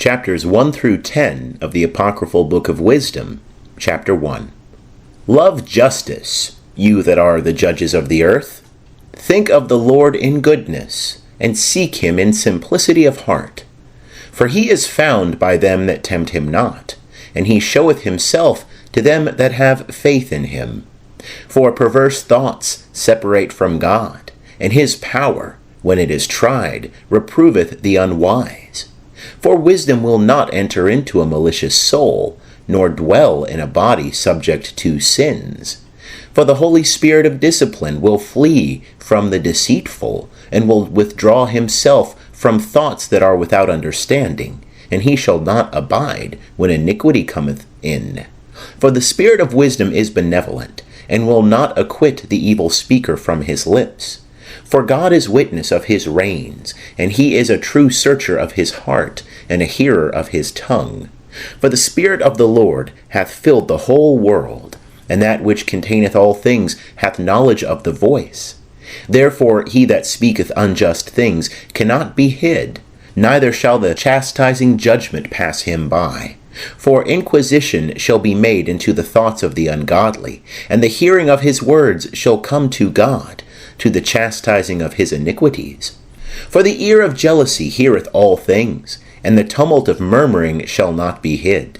chapters 1 through 10 of the Apocryphal Book of Wisdom, chapter 1. Love justice, you that are the judges of the earth. Think of the Lord in goodness, and seek him in simplicity of heart. For he is found by them that tempt him not, and he showeth himself to them that have faith in him. For perverse thoughts separate from God, and his power, when it is tried, reproveth the unwise. For wisdom will not enter into a malicious soul, nor dwell in a body subject to sins. For the Holy Spirit of discipline will flee from the deceitful, and will withdraw himself from thoughts that are without understanding, and he shall not abide when iniquity cometh in. For the spirit of wisdom is benevolent, and will not acquit the evil speaker from his lips. For God is witness of his reins, and he is a true searcher of his heart, and a hearer of his tongue. For the Spirit of the Lord hath filled the whole world, and that which containeth all things hath knowledge of the voice. Therefore he that speaketh unjust things cannot be hid, neither shall the chastising judgment pass him by. For inquisition shall be made into the thoughts of the ungodly, and the hearing of his words shall come to God, to the chastising of his iniquities. For the ear of jealousy heareth all things, and the tumult of murmuring shall not be hid.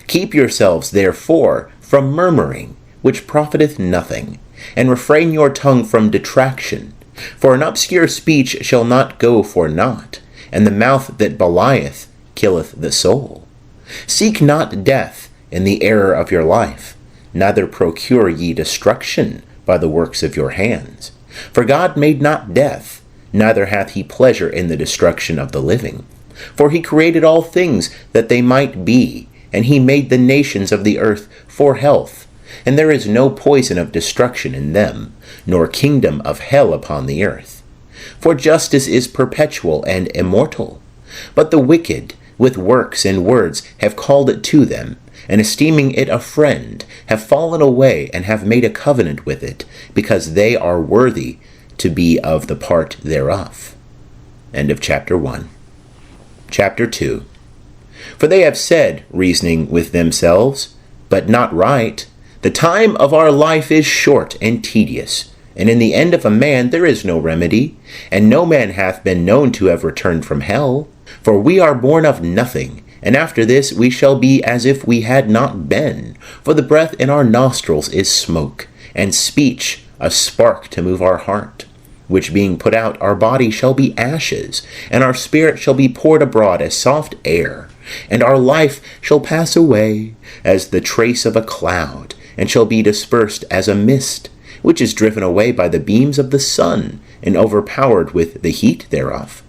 Keep yourselves therefore from murmuring, which profiteth nothing, and refrain your tongue from detraction. For an obscure speech shall not go for naught, and the mouth that belieth killeth the soul. Seek not death in the error of your life, neither procure ye destruction by the works of your hands. For God made not death, neither hath he pleasure in the destruction of the living. For he created all things that they might be, and he made the nations of the earth for health. And there is no poison of destruction in them, nor kingdom of hell upon the earth. For justice is perpetual and immortal. But the wicked, with works and words, have called it to them, and esteeming it a friend, have fallen away and have made a covenant with it, because they are worthy to be of the part thereof. End of chapter 1. Chapter 2. For they have said, reasoning with themselves, but not right, the time of our life is short and tedious, and in the end of a man there is no remedy, and no man hath been known to have returned from hell. For we are born of nothing, and after this we shall be as if we had not been. For the breath in our nostrils is smoke, and speech a spark to move our heart. Which being put out, our body shall be ashes, and our spirit shall be poured abroad as soft air. And our life shall pass away as the trace of a cloud, and shall be dispersed as a mist, which is driven away by the beams of the sun, and overpowered with the heat thereof.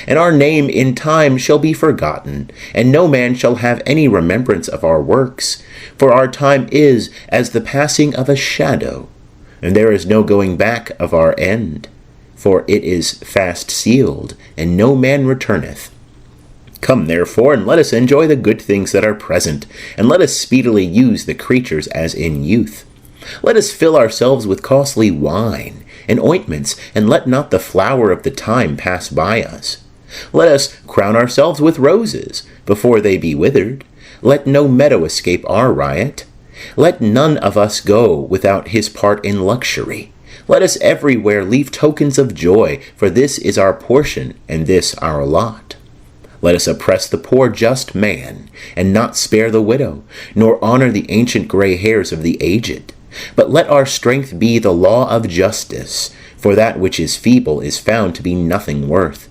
And our name in time shall be forgotten, and no man shall have any remembrance of our works. For our time is as the passing of a shadow, and there is no going back of our end. For it is fast sealed, and no man returneth. Come therefore, and let us enjoy the good things that are present, and let us speedily use the creatures as in youth. Let us fill ourselves with costly wine and ointments, and let not the flower of the time pass by us. Let us crown ourselves with roses before they be withered. Let no meadow escape our riot. Let none of us go without his part in luxury. Let us everywhere leave tokens of joy, for this is our portion, and this our lot. Let us oppress the poor just man, and not spare the widow, nor honor the ancient gray hairs of the aged. But let our strength be the law of justice, for that which is feeble is found to be nothing worth.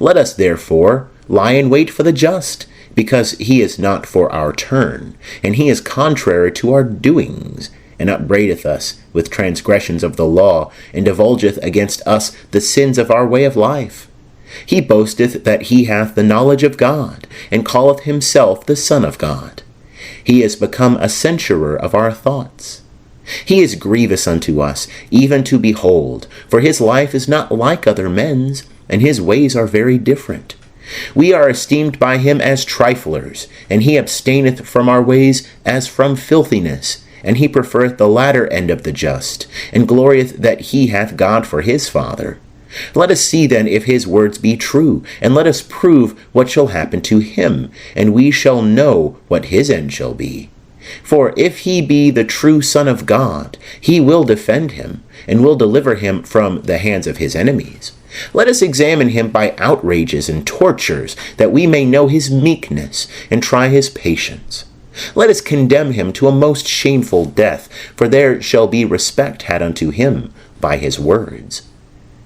Let us, therefore, lie in wait for the just, because he is not for our turn, and he is contrary to our doings, and upbraideth us with transgressions of the law, and divulgeth against us the sins of our way of life. He boasteth that he hath the knowledge of God, and calleth himself the Son of God. He is become a censurer of our thoughts. He is grievous unto us, even to behold, for his life is not like other men's, and his ways are very different. We are esteemed by him as triflers, and he abstaineth from our ways as from filthiness, and he preferreth the latter end of the just, and glorieth that he hath God for his Father. Let us see then if his words be true, and let us prove what shall happen to him, and we shall know what his end shall be. For if he be the true Son of God, he will defend him, and will deliver him from the hands of his enemies. Let us examine him by outrages and tortures, that we may know his meekness, and try his patience. Let us condemn him to a most shameful death, for there shall be respect had unto him by his words.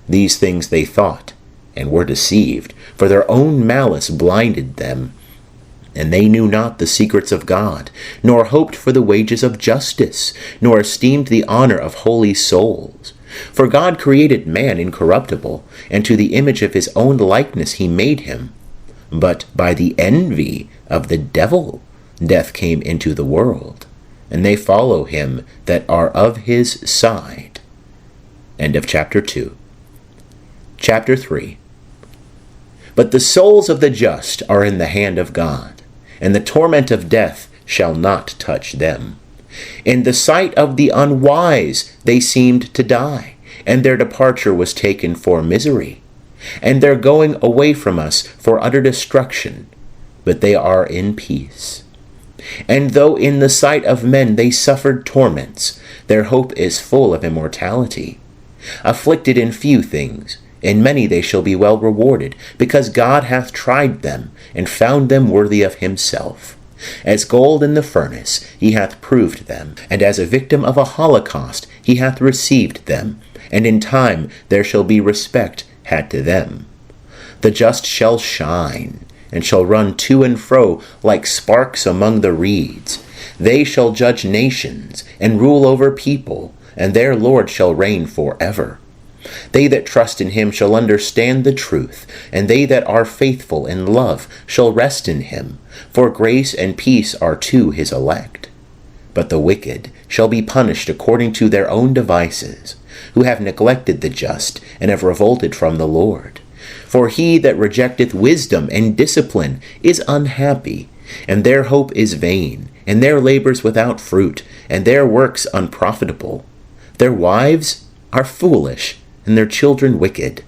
These things they thought, and were deceived, for their own malice blinded them. And they knew not the secrets of God, nor hoped for the wages of justice, nor esteemed the honor of holy souls. For God created man incorruptible, and to the image of his own likeness he made him. But by the envy of the devil death came into the world, and they follow him that are of his side. End of chapter 2. Chapter 3. But the souls of the just are in the hand of God, and the torment of death shall not touch them. In the sight of the unwise they seemed to die, and their departure was taken for misery, and their going away from us for utter destruction, but they are in peace. And though in the sight of men they suffered torments, their hope is full of immortality. Afflicted in few things, in many they shall be well rewarded, because God hath tried them, and found them worthy of himself. As gold in the furnace he hath proved them, and as a victim of a holocaust he hath received them, and in time there shall be respect had to them. The just shall shine, and shall run to and fro like sparks among the reeds. They shall judge nations, and rule over people, and their Lord shall reign forever. They that trust in him shall understand the truth, and they that are faithful in love shall rest in him, for grace and peace are to his elect. But the wicked shall be punished according to their own devices, who have neglected the just, and have revolted from the Lord. For he that rejecteth wisdom and discipline is unhappy, and their hope is vain, and their labors without fruit, and their works unprofitable. Their wives are foolish, and their children wicked.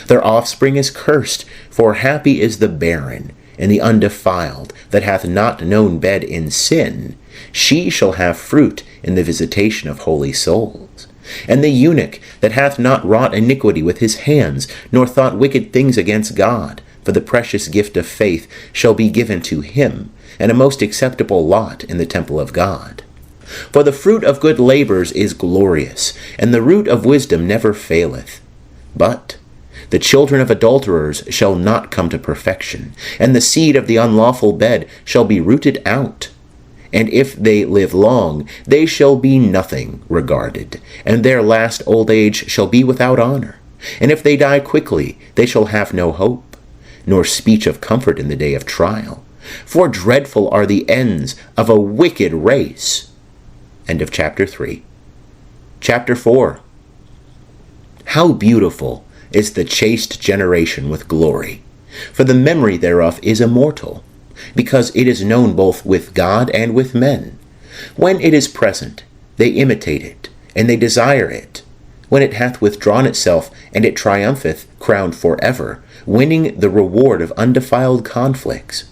Their offspring is cursed, for happy is the barren, and the undefiled, that hath not known bed in sin. She shall have fruit in the visitation of holy souls. And the eunuch that hath not wrought iniquity with his hands, nor thought wicked things against God, for the precious gift of faith shall be given to him, and a most acceptable lot in the temple of God. For the fruit of good labors is glorious, and the root of wisdom never faileth. But the children of adulterers shall not come to perfection, and the seed of the unlawful bed shall be rooted out. And if they live long, they shall be nothing regarded, and their last old age shall be without honor. And if they die quickly, they shall have no hope, nor speech of comfort in the day of trial. For dreadful are the ends of a wicked race. End of chapter 3. Chapter 4. How beautiful is the chaste generation with glory! For the memory thereof is immortal, because it is known both with God and with men. When it is present, they imitate it, and they desire it. When it hath withdrawn itself, and it triumpheth, crowned forever, winning the reward of undefiled conflicts.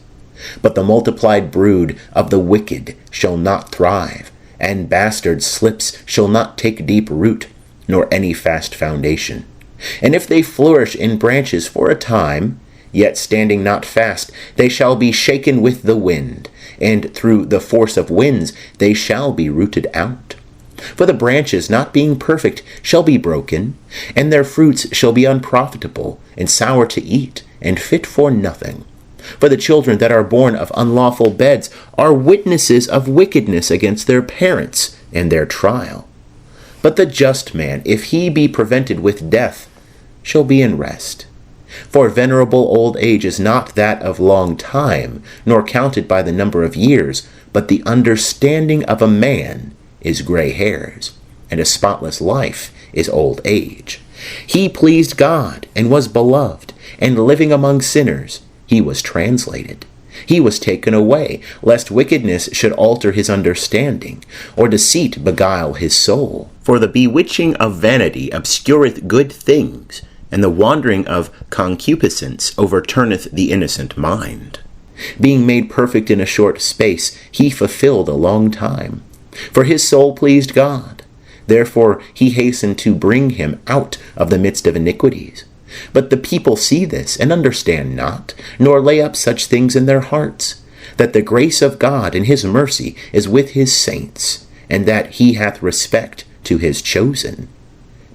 But the multiplied brood of the wicked shall not thrive, and bastard slips shall not take deep root, nor any fast foundation. And if they flourish in branches for a time, yet standing not fast, they shall be shaken with the wind, and through the force of winds they shall be rooted out. For the branches, not being perfect, shall be broken, and their fruits shall be unprofitable, and sour to eat, and fit for nothing. For the children that are born of unlawful beds are witnesses of wickedness against their parents and their trial. But the just man, if he be prevented with death, shall be in rest. For venerable old age is not that of long time, nor counted by the number of years, but the understanding of a man is gray hairs, and a spotless life is old age. He pleased God, and was beloved, and living among sinners, he was translated. He was taken away, lest wickedness should alter his understanding, or deceit beguile his soul. For the bewitching of vanity obscureth good things, and the wandering of concupiscence overturneth the innocent mind. Being made perfect in a short space, he fulfilled a long time. For his soul pleased God. Therefore he hastened to bring him out of the midst of iniquities. But the people see this, and understand not, nor lay up such things in their hearts, that the grace of God and his mercy is with his saints, and that he hath respect to his chosen.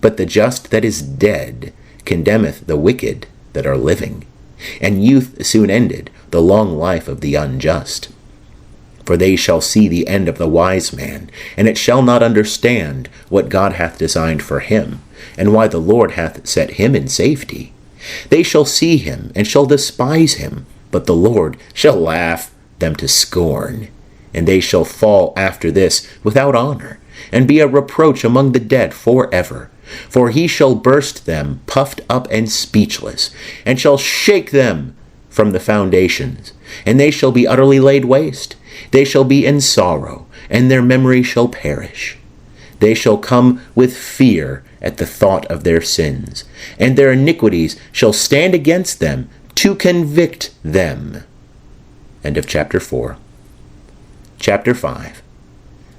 But the just that is dead condemneth the wicked that are living, and youth soon ended the long life of the unjust. For they shall see the end of the wise man, and it shall not understand what God hath designed for him, and why the Lord hath set him in safety. They shall see him, and shall despise him, but the Lord shall laugh them to scorn. And they shall fall after this without honor, and be a reproach among the dead forever. For he shall burst them puffed up and speechless, and shall shake them from the foundations, and they shall be utterly laid waste. They shall be in sorrow, and their memory shall perish. They shall come with fear at the thought of their sins, and their iniquities shall stand against them to convict them. End of chapter 4. Chapter 5.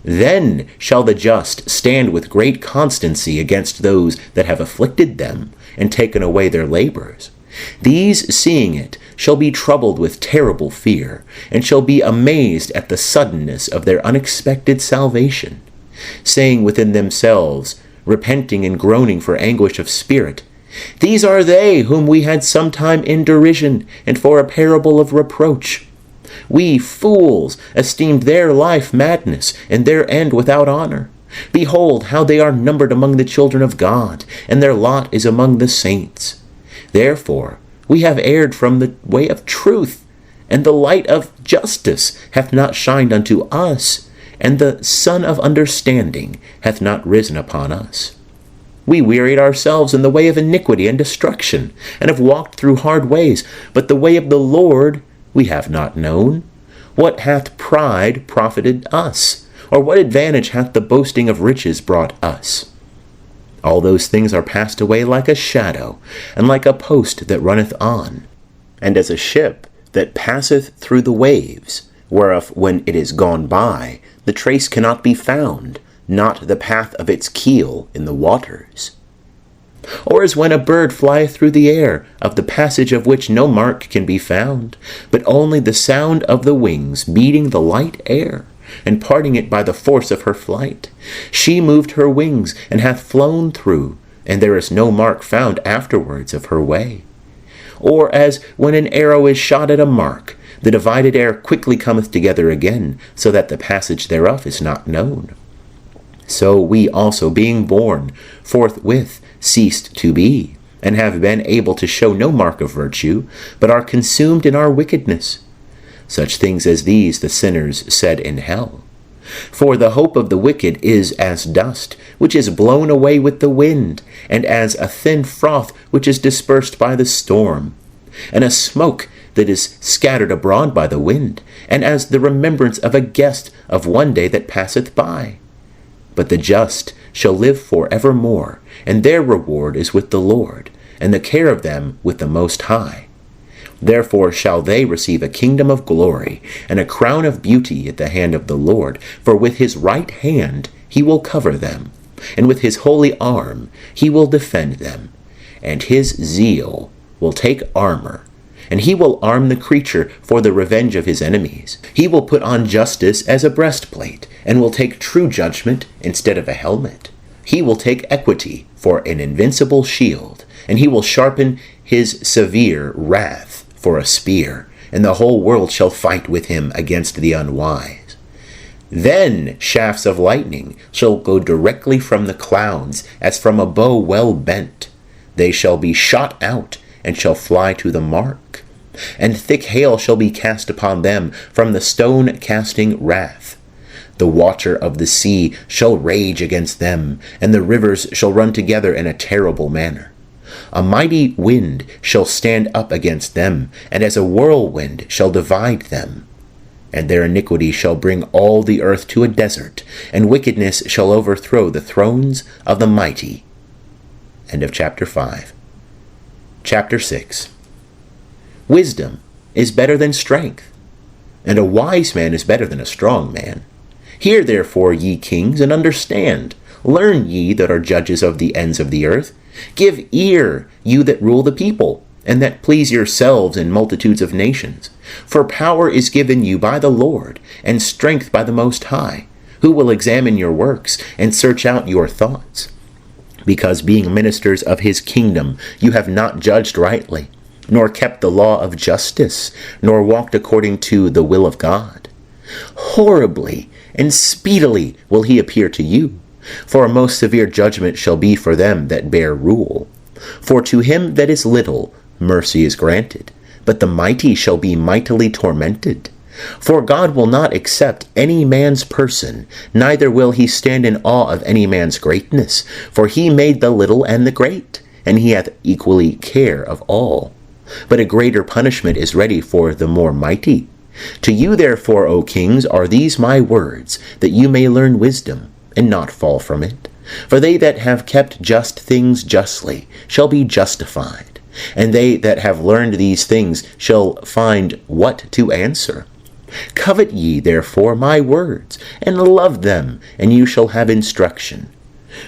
Then shall the just stand with great constancy against those that have afflicted them, and taken away their labors. These, seeing it, shall be troubled with terrible fear, and shall be amazed at the suddenness of their unexpected salvation, saying within themselves, repenting and groaning for anguish of spirit, These are they whom we had sometime in derision, and for a parable of reproach. We fools esteemed their life madness, and their end without honor. Behold, how they are numbered among the children of God, and their lot is among the saints. Therefore we have erred from the way of truth, and the light of justice hath not shined unto us, and the sun of understanding hath not risen upon us. We wearied ourselves in the way of iniquity and destruction, and have walked through hard ways, but the way of the Lord we have not known. What hath pride profited us? Or what advantage hath the boasting of riches brought us? All those things are passed away like a shadow, and like a post that runneth on, and as a ship that passeth through the waves, whereof when it is gone by, the trace cannot be found, not the path of its keel in the waters. Or as when a bird flieth through the air, of the passage of which no mark can be found, but only the sound of the wings beating the light air, and parting it by the force of her flight. She moved her wings, and hath flown through, and there is no mark found afterwards of her way. Or as when an arrow is shot at a mark, the divided air quickly cometh together again, so that the passage thereof is not known. So we also, being born, forthwith ceased to be, and have been able to show no mark of virtue, but are consumed in our wickedness. Such things as these the sinners said in hell. For the hope of the wicked is as dust, which is blown away with the wind, and as a thin froth which is dispersed by the storm, and a smoke that is scattered abroad by the wind, and as the remembrance of a guest of one day that passeth by. But the just shall live for evermore, and their reward is with the Lord, and the care of them with the Most High. Therefore shall they receive a kingdom of glory, and a crown of beauty at the hand of the Lord. For with his right hand he will cover them, and with his holy arm he will defend them. And his zeal will take armor, and he will arm the creature for the revenge of his enemies. He will put on justice as a breastplate, and will take true judgment instead of a helmet. He will take equity for an invincible shield, and he will sharpen his severe wrath for a spear, and the whole world shall fight with him against the unwise. Then shafts of lightning shall go directly from the clouds, as from a bow well bent. They shall be shot out, and shall fly to the mark. And thick hail shall be cast upon them from the stone-casting wrath. The watcher of the sea shall rage against them, and the rivers shall run together in a terrible manner. A mighty wind shall stand up against them, and as a whirlwind shall divide them. And their iniquity shall bring all the earth to a desert, and wickedness shall overthrow the thrones of the mighty. End of chapter 5. Chapter 6. Wisdom is better than strength, and a wise man is better than a strong man. Hear therefore, ye kings, and understand. Learn ye that are judges of the ends of the earth. Give ear, you that rule the people, and that please yourselves in multitudes of nations. For power is given you by the Lord, and strength by the Most High, who will examine your works, and search out your thoughts. Because being ministers of his kingdom, you have not judged rightly, nor kept the law of justice, nor walked according to the will of God. Horribly and speedily will he appear to you, for a most severe judgment shall be for them that bear rule. For to him that is little mercy is granted, but the mighty shall be mightily tormented. For God will not accept any man's person, neither will he stand in awe of any man's greatness. For he made the little and the great, and he hath equally care of all. But a greater punishment is ready for the more mighty. To you therefore, O kings, are these my words, that you may learn wisdom, and not fall from it. For they that have kept just things justly shall be justified, and they that have learned these things shall find what to answer. Covet ye therefore my words, and love them, and you shall have instruction.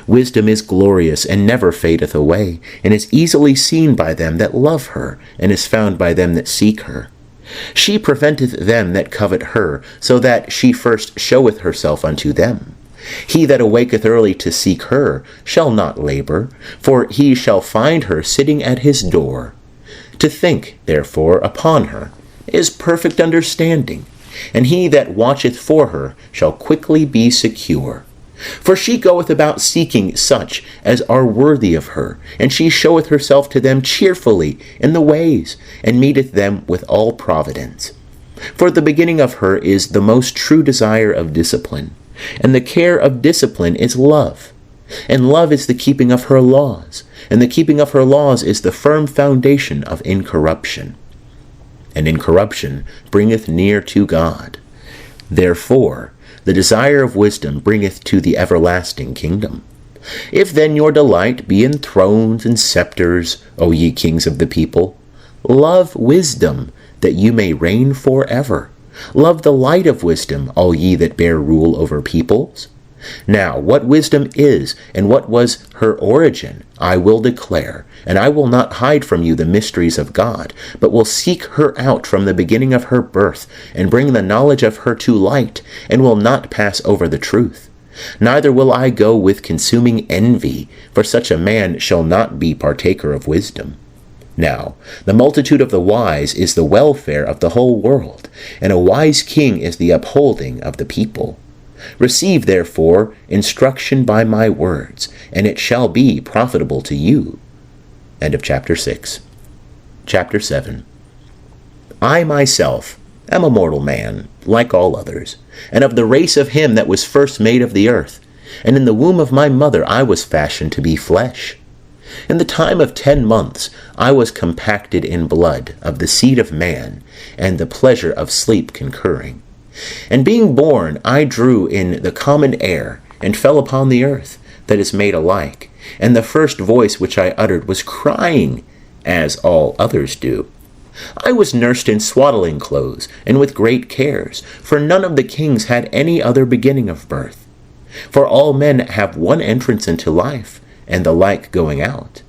Wisdom is glorious, and never fadeth away, and is easily seen by them that love her, and is found by them that seek her. She preventeth them that covet her, so that she first showeth herself unto them. He that awaketh early to seek her shall not labor, for he shall find her sitting at his door. To think, therefore, upon her is perfect understanding, and he that watcheth for her shall quickly be secure. For she goeth about seeking such as are worthy of her, and she showeth herself to them cheerfully in the ways, and meeteth them with all providence. For the beginning of her is the most true desire of discipline, and the care of discipline is love. And love is the keeping of her laws, and the keeping of her laws is the firm foundation of incorruption. And incorruption bringeth near to God. Therefore, the desire of wisdom bringeth to the everlasting kingdom. If then your delight be in thrones and scepters, O ye kings of the people, love wisdom, that you may reign forever. Love the light of wisdom, all ye that bear rule over peoples. Now, what wisdom is, and what was her origin, I will declare, and I will not hide from you the mysteries of God, but will seek her out from the beginning of her birth, and bring the knowledge of her to light, and will not pass over the truth. Neither will I go with consuming envy, for such a man shall not be partaker of wisdom. Now, the multitude of the wise is the welfare of the whole world, and a wise king is the upholding of the people. Receive, therefore, instruction by my words, and it shall be profitable to you. End of chapter 6. Chapter 7. I myself am a mortal man, like all others, and of the race of him that was first made of the earth, and in the womb of my mother I was fashioned to be flesh. In the time of 10 months I was compacted in blood of the seed of man, and the pleasure of sleep concurring. And being born, I drew in the common air, and fell upon the earth, that is made alike. And the first voice which I uttered was crying, as all others do. I was nursed in swaddling clothes, and with great cares, for none of the kings had any other beginning of birth. For all men have one entrance into life, and the like going out.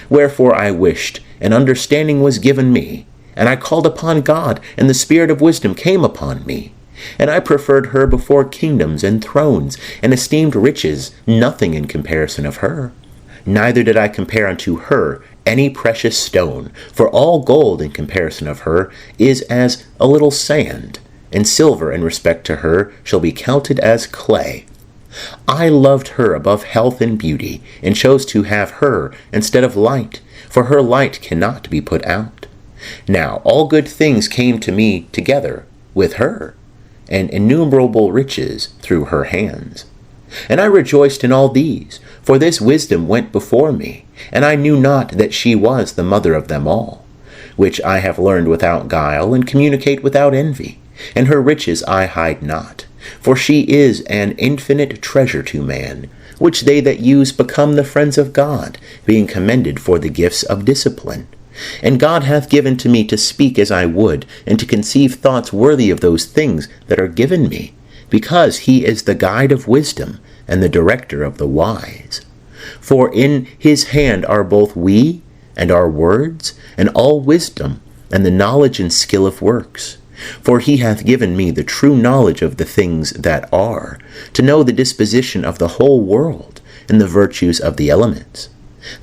Wherefore I wished, and understanding was given me, and I called upon God, and the spirit of wisdom came upon me. And I preferred her before kingdoms and thrones, and esteemed riches nothing in comparison of her. Neither did I compare unto her any precious stone, for all gold in comparison of her is as a little sand, and silver in respect to her shall be counted as clay. I loved her above health and beauty, and chose to have her instead of light, for her light cannot be put out. Now all good things came to me together with her, and innumerable riches through her hands. And I rejoiced in all these, for this wisdom went before me, and I knew not that she was the mother of them all, which I have learned without guile, and communicate without envy. And her riches I hide not, for she is an infinite treasure to man, which they that use become the friends of God, being commended for the gifts of discipline. And God hath given to me to speak as I would, and to conceive thoughts worthy of those things that are given me, because he is the guide of wisdom, and the director of the wise. For in his hand are both we, and our words, and all wisdom, and the knowledge and skill of works. For he hath given me the true knowledge of the things that are, to know the disposition of the whole world, and the virtues of the elements,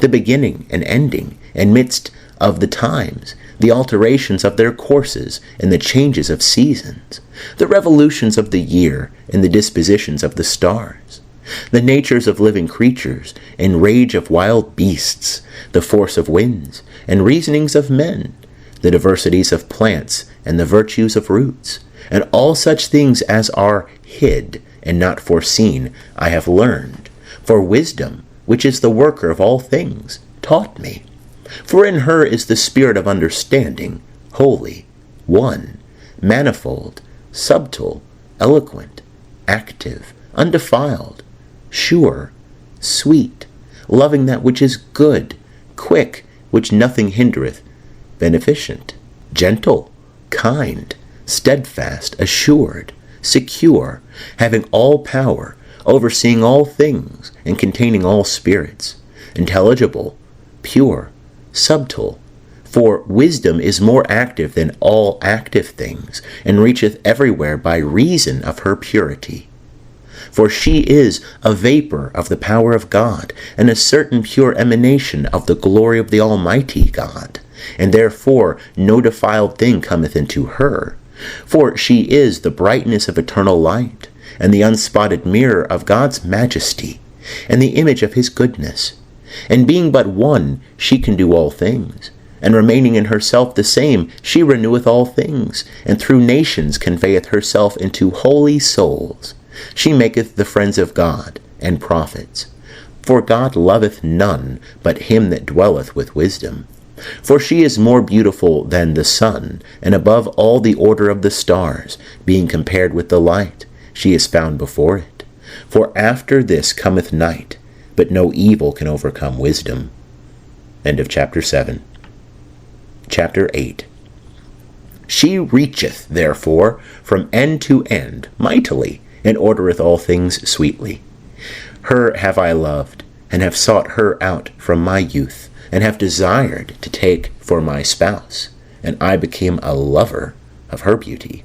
the beginning and ending, and midst of the times, the alterations of their courses, and the changes of seasons, the revolutions of the year, and the dispositions of the stars, the natures of living creatures, and rage of wild beasts, the force of winds, and reasonings of men, the diversities of plants, and the virtues of roots, and all such things as are hid and not foreseen, I have learned. For wisdom, which is the worker of all things, taught me. For in her is the spirit of understanding, holy, one, manifold, subtle, eloquent, active, undefiled, sure, sweet, loving that which is good, quick, which nothing hindereth, beneficent, gentle, kind, steadfast, assured, secure, having all power, overseeing all things, and containing all spirits, intelligible, pure, subtle. For wisdom is more active than all active things, and reacheth everywhere by reason of her purity. For she is a vapor of the power of God, and a certain pure emanation of the glory of the Almighty God, and therefore no defiled thing cometh into her. For she is the brightness of eternal light, and the unspotted mirror of God's majesty, and the image of his goodness. And being but one, she can do all things. And remaining in herself the same, she reneweth all things, and through nations conveyeth herself into holy souls. She maketh the friends of God, and prophets. For God loveth none but him that dwelleth with wisdom. For she is more beautiful than the sun, and above all the order of the stars, being compared with the light, she is found before it. For after this cometh night, but no evil can overcome wisdom. End of chapter 7. Chapter 8. She reacheth, therefore, from end to end mightily, and ordereth all things sweetly. Her have I loved, and have sought her out from my youth, and have desired to take for my spouse, and I became a lover of her beauty.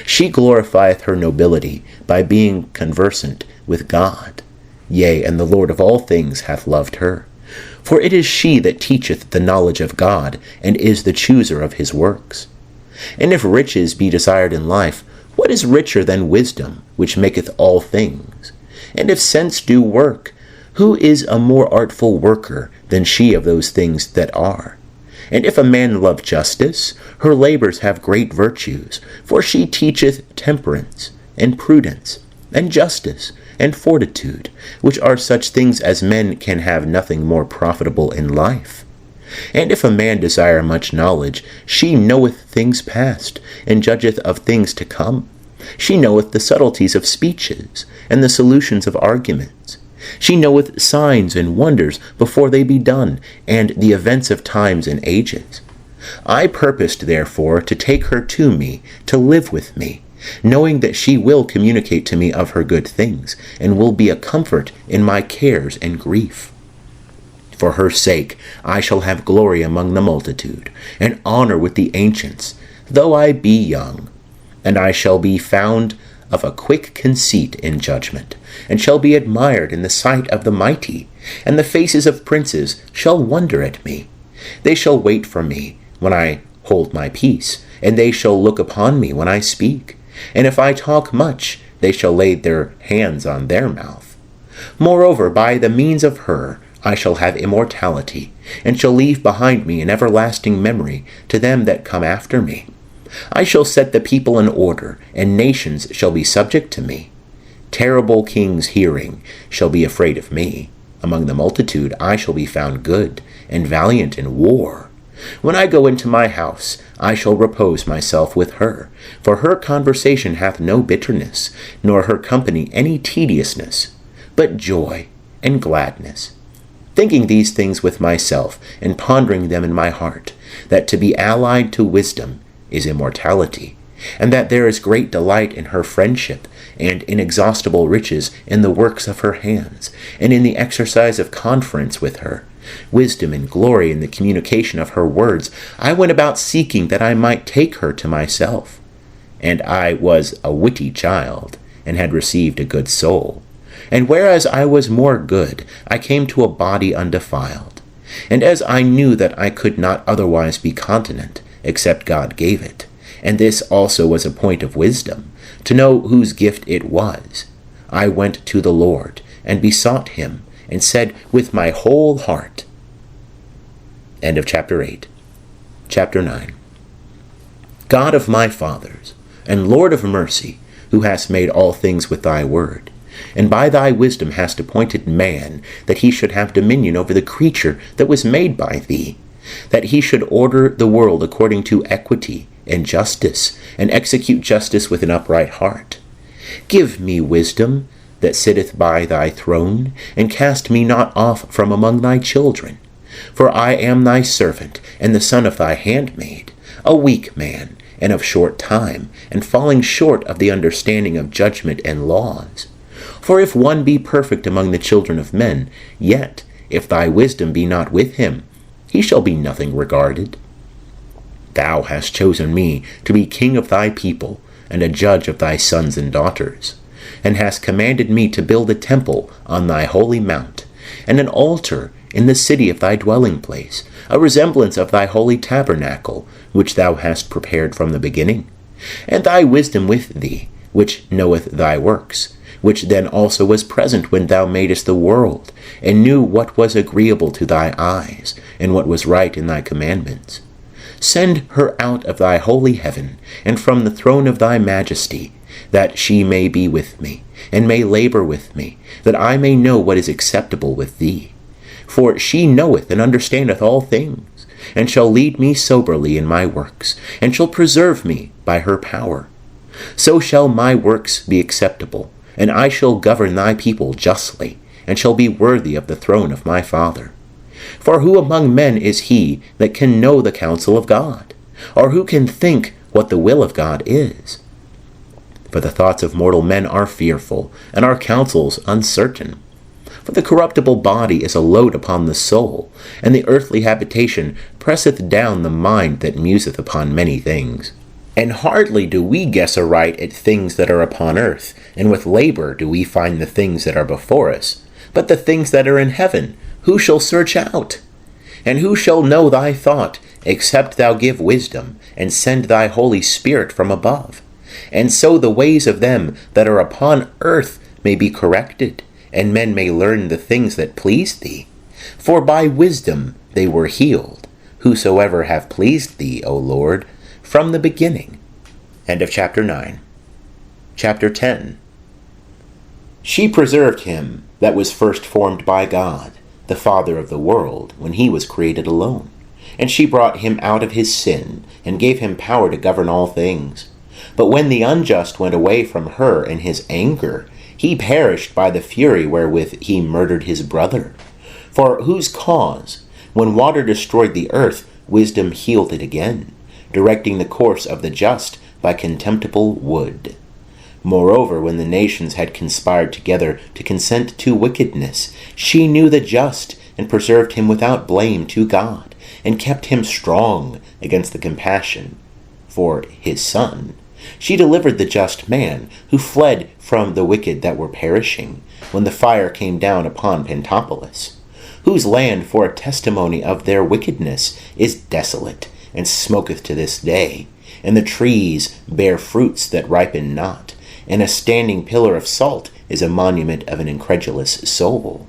She glorifieth her nobility by being conversant with God. Yea, and the Lord of all things hath loved her. For it is she that teacheth the knowledge of God, and is the chooser of his works. And if riches be desired in life, what is richer than wisdom, which maketh all things? And if sense do work, who is a more artful worker than she of those things that are? And if a man love justice, her labors have great virtues, for she teacheth temperance, and prudence, and justice, and fortitude, which are such things as men can have nothing more profitable in life. And if a man desire much knowledge, she knoweth things past, and judgeth of things to come. She knoweth the subtleties of speeches, and the solutions of arguments. She knoweth signs and wonders before they be done, and the events of times and ages. I purposed, therefore, to take her to me, to live with me, knowing that she will communicate to me of her good things, and will be a comfort in my cares and grief. For her sake I shall have glory among the multitude, and honor with the ancients, though I be young. And I shall be found of a quick conceit in judgment, and shall be admired in the sight of the mighty, and the faces of princes shall wonder at me. They shall wait for me when I hold my peace, and they shall look upon me when I speak. And if I talk much, they shall lay their hands on their mouth. Moreover, by the means of her I shall have immortality, and shall leave behind me an everlasting memory to them that come after me. I shall set the people in order, and nations shall be subject to me. Terrible kings hearing shall be afraid of me. Among the multitude I shall be found good, and valiant in war. When I go into my house, I shall repose myself with her, for her conversation hath no bitterness, nor her company any tediousness, but joy and gladness. Thinking these things with myself, and pondering them in my heart, that to be allied to wisdom is immortality, and that there is great delight in her friendship and inexhaustible riches in the works of her hands, and in the exercise of conference with her, wisdom and glory in the communication of her words. I went about seeking that I might take her to myself. And I was a witty child, and had received a good soul. And whereas I was more good, I came to a body undefiled. And as I knew that I could not otherwise be continent, except God gave it, and this also was a point of wisdom, to know whose gift it was, I went to the Lord, and besought him, and said with my whole heart. End of chapter 8. Chapter 9. God of my fathers, and Lord of mercy, who hast made all things with thy word, and by thy wisdom hast appointed man, that he should have dominion over the creature that was made by thee, that he should order the world according to equity and justice, and execute justice with an upright heart. Give me wisdom that sitteth by thy throne, and cast me not off from among thy children. For I am thy servant, and the son of thy handmaid, a weak man, and of short time, and falling short of the understanding of judgment and laws. For if one be perfect among the children of men, yet, if thy wisdom be not with him, he shall be nothing regarded. Thou hast chosen me to be king of thy people, and a judge of thy sons and daughters, and hast commanded me to build a temple on thy holy mount, and an altar in the city of thy dwelling place, a resemblance of thy holy tabernacle, which thou hast prepared from the beginning. And thy wisdom with thee, which knoweth thy works, which then also was present when thou madest the world, and knew what was agreeable to thy eyes, and what was right in thy commandments. Send her out of thy holy heaven, and from the throne of thy majesty, that she may be with me, and may labor with me, that I may know what is acceptable with thee. For she knoweth and understandeth all things, and shall lead me soberly in my works, and shall preserve me by her power. So shall my works be acceptable, and I shall govern thy people justly, and shall be worthy of the throne of my Father. For who among men is he that can know the counsel of God? Or who can think what the will of God is? For the thoughts of mortal men are fearful, and our counsels uncertain. For the corruptible body is a load upon the soul, and the earthly habitation presseth down the mind that museth upon many things. And hardly do we guess aright at things that are upon earth, and with labor do we find the things that are before us. But the things that are in heaven, who shall search out? And who shall know thy thought, except thou give wisdom, and send thy Holy Spirit from above? And so the ways of them that are upon earth may be corrected, and men may learn the things that please thee. For by wisdom they were healed, whosoever have pleased thee, O Lord, from the beginning. End of chapter 9. Chapter 10. She preserved him that was first formed by God, the Father of the world, when he was created alone. And she brought him out of his sin, and gave him power to govern all things. But when the unjust went away from her in his anger, he perished by the fury wherewith he murdered his brother. For whose cause, when water destroyed the earth, wisdom healed it again, directing the course of the just by contemptible wood. Moreover, when the nations had conspired together to consent to wickedness, she knew the just, and preserved him without blame to God, and kept him strong against the compassion for his son. She delivered the just man, who fled from the wicked that were perishing, when the fire came down upon Pentapolis, whose land for a testimony of their wickedness is desolate, and smoketh to this day, and the trees bear fruits that ripen not, and a standing pillar of salt is a monument of an incredulous soul.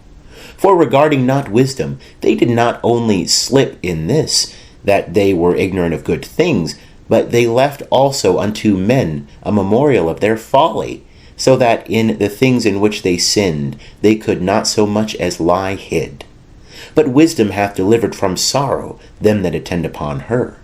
For regarding not wisdom, they did not only slip in this, that they were ignorant of good things, but they left also unto men a memorial of their folly, so that in the things in which they sinned they could not so much as lie hid. But wisdom hath delivered from sorrow them that attend upon her.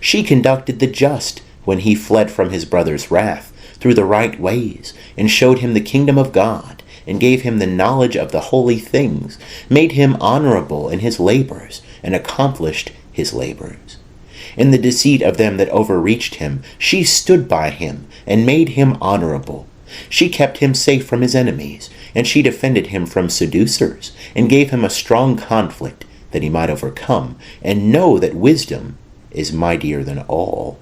She conducted the just, when he fled from his brother's wrath, through the right ways, and showed him the kingdom of God, and gave him the knowledge of the holy things, made him honorable in his labors, and accomplished his labors. In the deceit of them that overreached him, she stood by him, and made him honorable. She kept him safe from his enemies, and she defended him from seducers, and gave him a strong conflict, that he might overcome, and know that wisdom is mightier than all.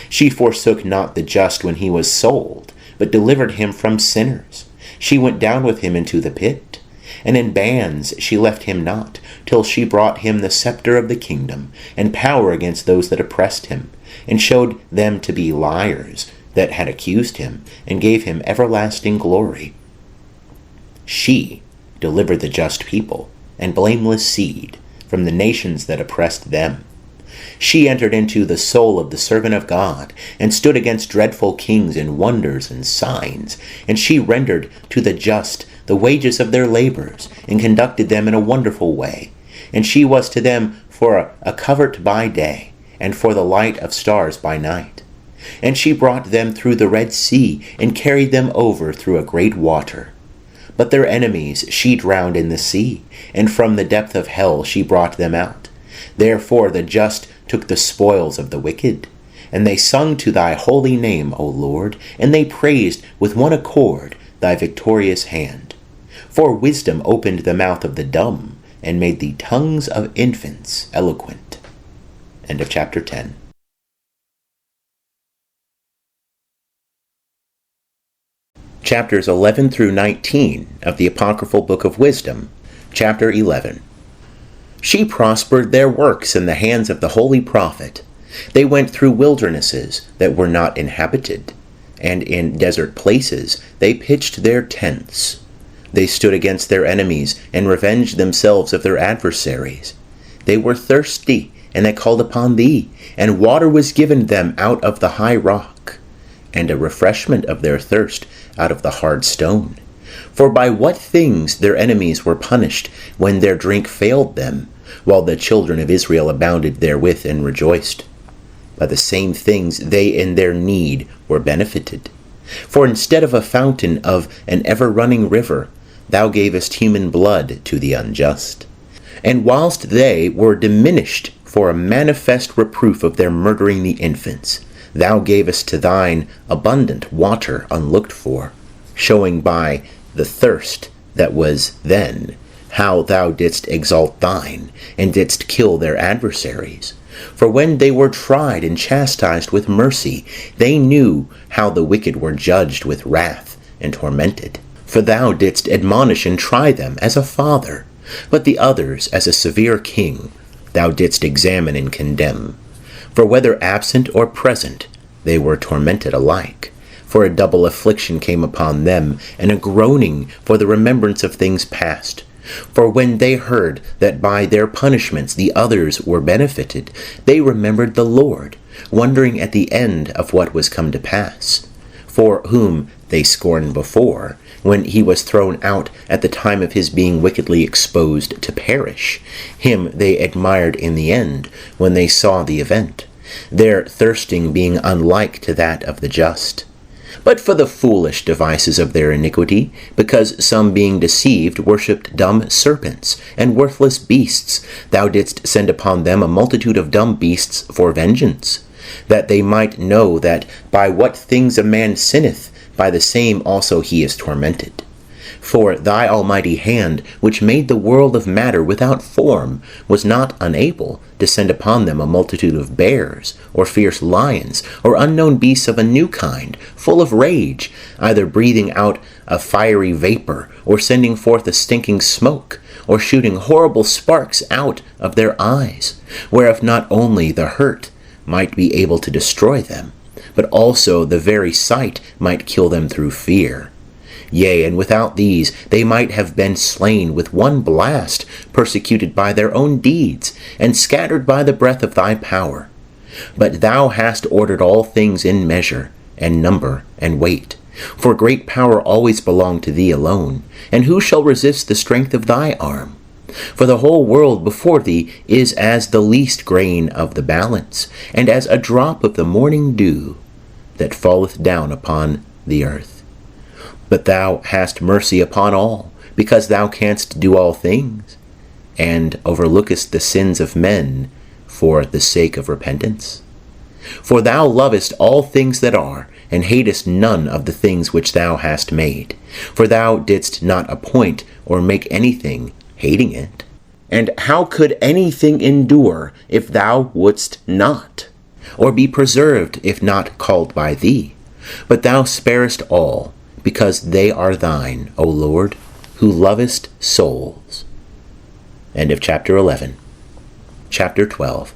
She forsook not the just when he was sold, but delivered him from sinners. She went down with him into the pit, and in bands she left him not, till she brought him the scepter of the kingdom, and power against those that oppressed him, and showed them to be liars that had accused him, and gave him everlasting glory. She delivered the just people and blameless seed from the nations that oppressed them. She entered into the soul of the servant of God, and stood against dreadful kings in wonders and signs. And she rendered to the just the wages of their labors, and conducted them in a wonderful way. And she was to them for a covert by day, and for the light of stars by night. And she brought them through the Red Sea, and carried them over through a great water. But their enemies she drowned in the sea, and from the depth of hell she brought them out. Therefore the just took the spoils of the wicked. And they sung to thy holy name, O Lord, and they praised with one accord thy victorious hand. For wisdom opened the mouth of the dumb, and made the tongues of infants eloquent. End of chapter 10. Chapters 11 through 19 of the Apocryphal Book of Wisdom, chapter 11. She prospered their works in the hands of the holy prophet. They went through wildernesses that were not inhabited, and in desert places they pitched their tents. They stood against their enemies, and revenged themselves of their adversaries. They were thirsty, and they called upon thee, and water was given them out of the high rock, and a refreshment of their thirst out of the hard stone. For by what things their enemies were punished, when their drink failed them, while the children of Israel abounded therewith and rejoiced? By the same things they in their need were benefited. For instead of a fountain of an ever-running river, thou gavest human blood to the unjust. And whilst they were diminished for a manifest reproof of their murdering the infants, thou gavest to thine abundant water unlooked for, showing by the thirst that was then how thou didst exalt thine, and didst kill their adversaries. For when they were tried and chastised with mercy, they knew how the wicked were judged with wrath and tormented. For thou didst admonish and try them as a father, but the others as a severe king thou didst examine and condemn. For whether absent or present, they were tormented alike. For a double affliction came upon them, and a groaning for the remembrance of things past. For when they heard that by their punishments the others were benefited, they remembered the Lord, wondering at the end of what was come to pass. For whom they scorned before, when he was thrown out at the time of his being wickedly exposed to perish, him they admired in the end, when they saw the event, their thirsting being unlike to that of the just. But for the foolish devices of their iniquity, because some being deceived worshipped dumb serpents and worthless beasts, thou didst send upon them a multitude of dumb beasts for vengeance, that they might know that by what things a man sinneth, by the same also he is tormented. For thy almighty hand, which made the world of matter without form, was not unable to send upon them a multitude of bears, or fierce lions, or unknown beasts of a new kind, full of rage, either breathing out a fiery vapor, or sending forth a stinking smoke, or shooting horrible sparks out of their eyes, whereof not only the hurt might be able to destroy them, but also the very sight might kill them through fear. Yea, and without these they might have been slain with one blast, persecuted by their own deeds, and scattered by the breath of thy power. But thou hast ordered all things in measure, and number, and weight. For great power always belonged to thee alone, and who shall resist the strength of thy arm? For the whole world before thee is as the least grain of the balance, and as a drop of the morning dew that falleth down upon the earth. But thou hast mercy upon all, because thou canst do all things, and overlookest the sins of men for the sake of repentance? For thou lovest all things that are, and hatest none of the things which thou hast made. For thou didst not appoint or make anything, hating it. And how could anything endure if thou wouldst not? Or be preserved if not called by thee? But thou sparest all, because they are thine, O Lord, who lovest souls. End of chapter 11. Chapter 12.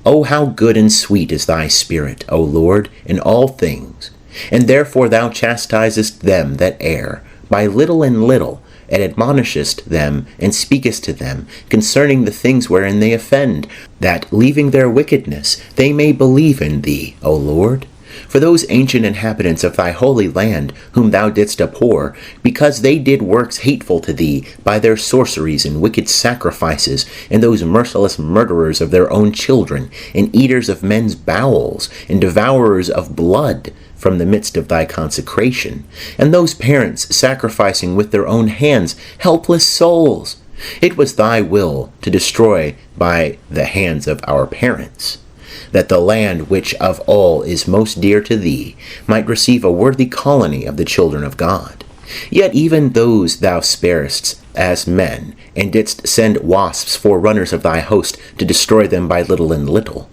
O how good and sweet is thy Spirit, O Lord, in all things! And therefore thou chastisest them that err, by little and little, and admonishest them, and speakest to them concerning the things wherein they offend, that, leaving their wickedness, they may believe in thee, O Lord. For those ancient inhabitants of thy holy land, whom thou didst abhor, because they did works hateful to thee by their sorceries and wicked sacrifices, and those merciless murderers of their own children, and eaters of men's bowels, and devourers of blood, from the midst of thy consecration, and those parents sacrificing with their own hands helpless souls. It was thy will to destroy by the hands of our parents, that the land which of all is most dear to thee might receive a worthy colony of the children of God. Yet even those thou sparest as men, and didst send wasps for runners of thy host to destroy them by little and little.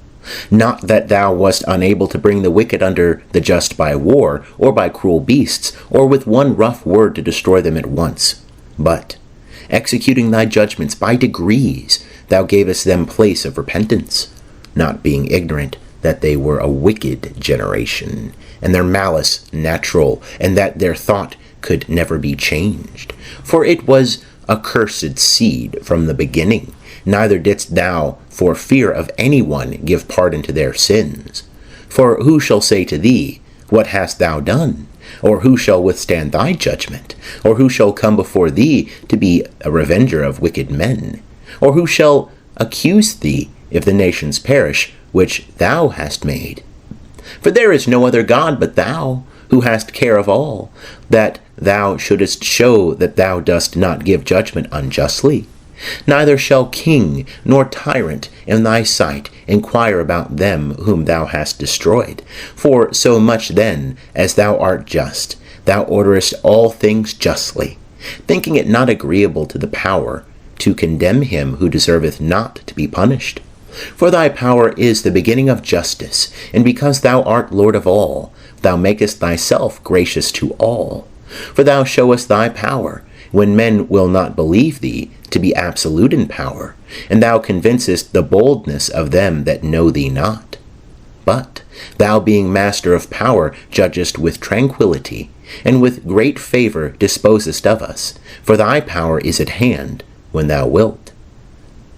Not that thou wast unable to bring the wicked under the just by war, or by cruel beasts, or with one rough word to destroy them at once. But, executing thy judgments by degrees, thou gavest them place of repentance, not being ignorant that they were a wicked generation, and their malice natural, and that their thought could never be changed. For it was a cursed seed from the beginning, neither didst thou, for fear of any one, give pardon to their sins. For who shall say to thee, What hast thou done? Or who shall withstand thy judgment? Or who shall come before thee to be a revenger of wicked men? Or who shall accuse thee if the nations perish, which thou hast made? For there is no other God but thou, who hast care of all, that thou shouldest show that thou dost not give judgment unjustly. Neither shall king nor tyrant in thy sight inquire about them whom thou hast destroyed. For so much then as thou art just, thou orderest all things justly, thinking it not agreeable to the power to condemn him who deserveth not to be punished. For thy power is the beginning of justice, and because thou art Lord of all, thou makest thyself gracious to all. For thou showest thy power, when men will not believe thee, to be absolute in power, and thou convincest the boldness of them that know thee not. But thou, being master of power, judgest with tranquillity, and with great favor disposest of us, for thy power is at hand when thou wilt.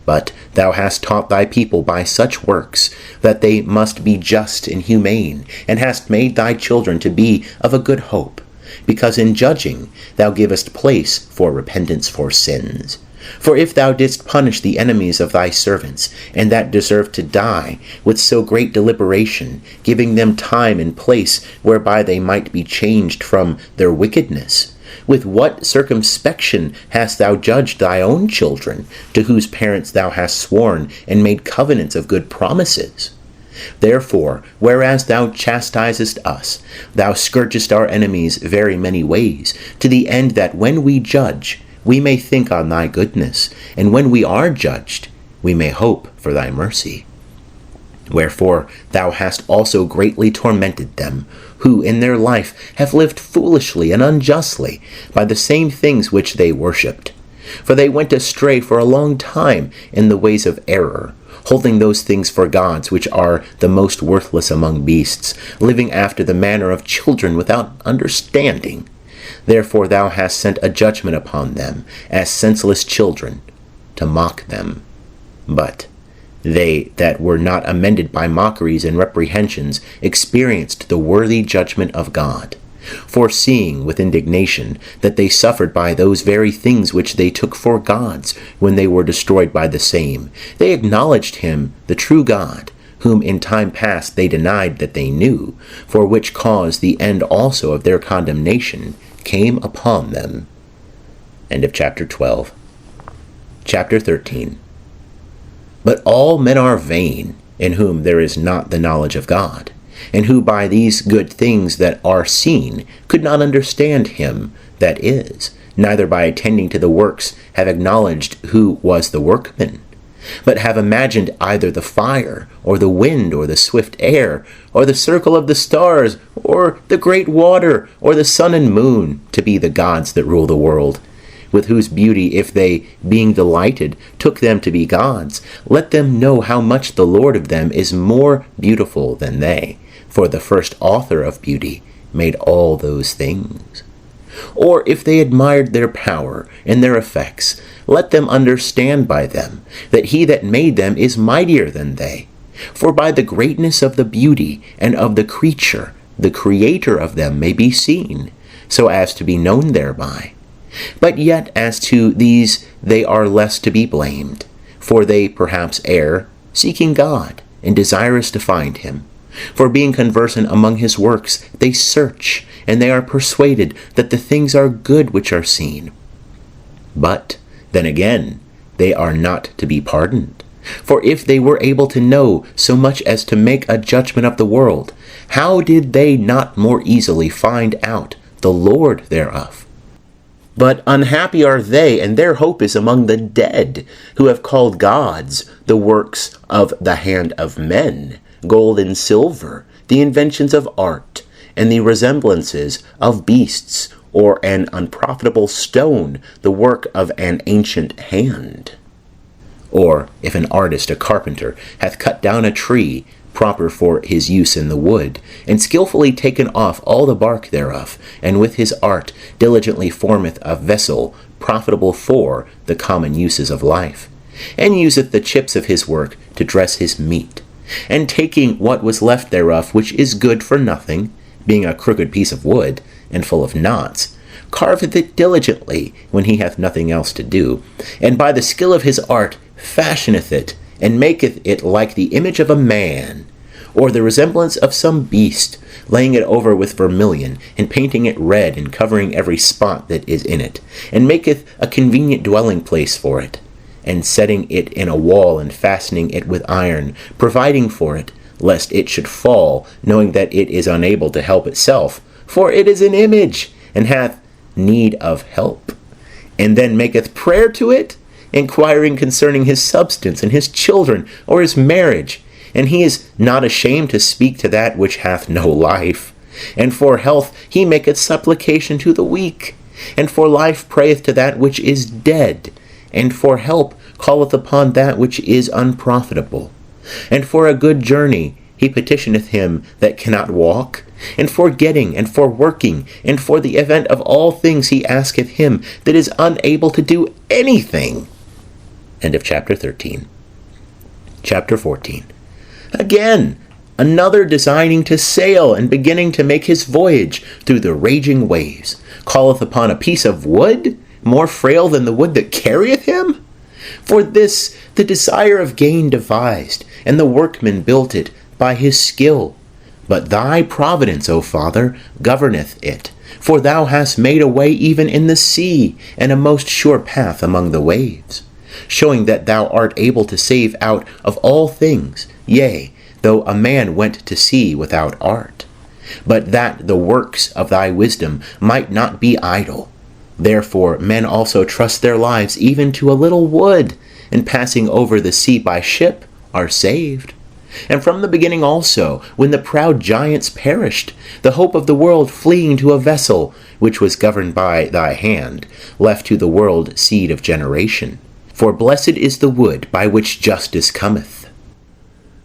But thou hast taught thy people by such works that they must be just and humane, and hast made thy children to be of a good hope, because in judging thou givest place for repentance for sins. For if thou didst punish the enemies of thy servants, and that deserved to die, with so great deliberation, giving them time and place whereby they might be changed from their wickedness, with what circumspection hast thou judged thy own children, to whose parents thou hast sworn and made covenants of good promises? Therefore, whereas thou chastisest us, thou scourgest our enemies very many ways, to the end that when we judge, we may think on thy goodness, and when we are judged, we may hope for thy mercy. Wherefore thou hast also greatly tormented them, who in their life have lived foolishly and unjustly by the same things which they worshipped. For they went astray for a long time in the ways of error, holding those things for gods which are the most worthless among beasts, living after the manner of children without understanding. Therefore thou hast sent a judgment upon them, as senseless children, to mock them. But they that were not amended by mockeries and reprehensions experienced the worthy judgment of God, foreseeing with indignation that they suffered by those very things which they took for gods when they were destroyed by the same. They acknowledged him, the true God, whom in time past they denied that they knew, for which cause the end also of their condemnation came upon them. End of chapter 12. Chapter 13. But all men are vain, in whom there is not the knowledge of God, and who by these good things that are seen could not understand him that is, neither by attending to the works have acknowledged who was the workman, but have imagined either the fire, or the wind, or the swift air, or the circle of the stars, or the great water, or the sun and moon, to be the gods that rule the world, with whose beauty, if they, being delighted, took them to be gods, let them know how much the Lord of them is more beautiful than they, for the first author of beauty made all those things. Or if they admired their power and their effects, let them understand by them that he that made them is mightier than they. For by the greatness of the beauty and of the creature, the creator of them may be seen, so as to be known thereby. But yet as to these they are less to be blamed, for they perhaps err, seeking God, and desirous to find him. For being conversant among his works, they search, and they are persuaded that the things are good which are seen. But then again, they are not to be pardoned. For if they were able to know so much as to make a judgment of the world, how did they not more easily find out the Lord thereof? But unhappy are they, and their hope is among the dead, who have called gods the works of the hand of men, gold and silver, the inventions of art, and the resemblances of beasts, or an unprofitable stone, the work of an ancient hand. Or if an artist, a carpenter, hath cut down a tree, proper for his use in the wood, and skillfully taken off all the bark thereof, and with his art diligently formeth a vessel profitable for the common uses of life, and useth the chips of his work to dress his meat, and taking what was left thereof, which is good for nothing, being a crooked piece of wood, and full of knots, carveth it diligently when he hath nothing else to do, and by the skill of his art fashioneth it, and maketh it like the image of a man, or the resemblance of some beast, laying it over with vermilion, and painting it red, and covering every spot that is in it, and maketh a convenient dwelling place for it, and setting it in a wall, and fastening it with iron, providing for it, lest it should fall, knowing that it is unable to help itself, for it is an image, and hath need of help, and then maketh prayer to it, inquiring concerning his substance, and his children, or his marriage, and he is not ashamed to speak to that which hath no life. And for health he maketh supplication to the weak, and for life prayeth to that which is dead, and for help calleth upon that which is unprofitable. And for a good journey he petitioneth him that cannot walk, and for getting, and for working, and for the event of all things he asketh him that is unable to do anything. End of chapter 13. Chapter 14. Again, another designing to sail and beginning to make his voyage through the raging waves, calleth upon a piece of wood, more frail than the wood that carrieth him? For this the desire of gain devised, and the workman built it by his skill. But thy providence, O Father, governeth it, for thou hast made a way even in the sea, and a most sure path among the waves, showing that thou art able to save out of all things, yea, though a man went to sea without art, but that the works of thy wisdom might not be idle. Therefore men also trust their lives even to a little wood, and passing over the sea by ship are saved. And from the beginning also, when the proud giants perished, the hope of the world fleeing to a vessel, which was governed by thy hand, left to the world seed of generation. For blessed is the wood by which justice cometh.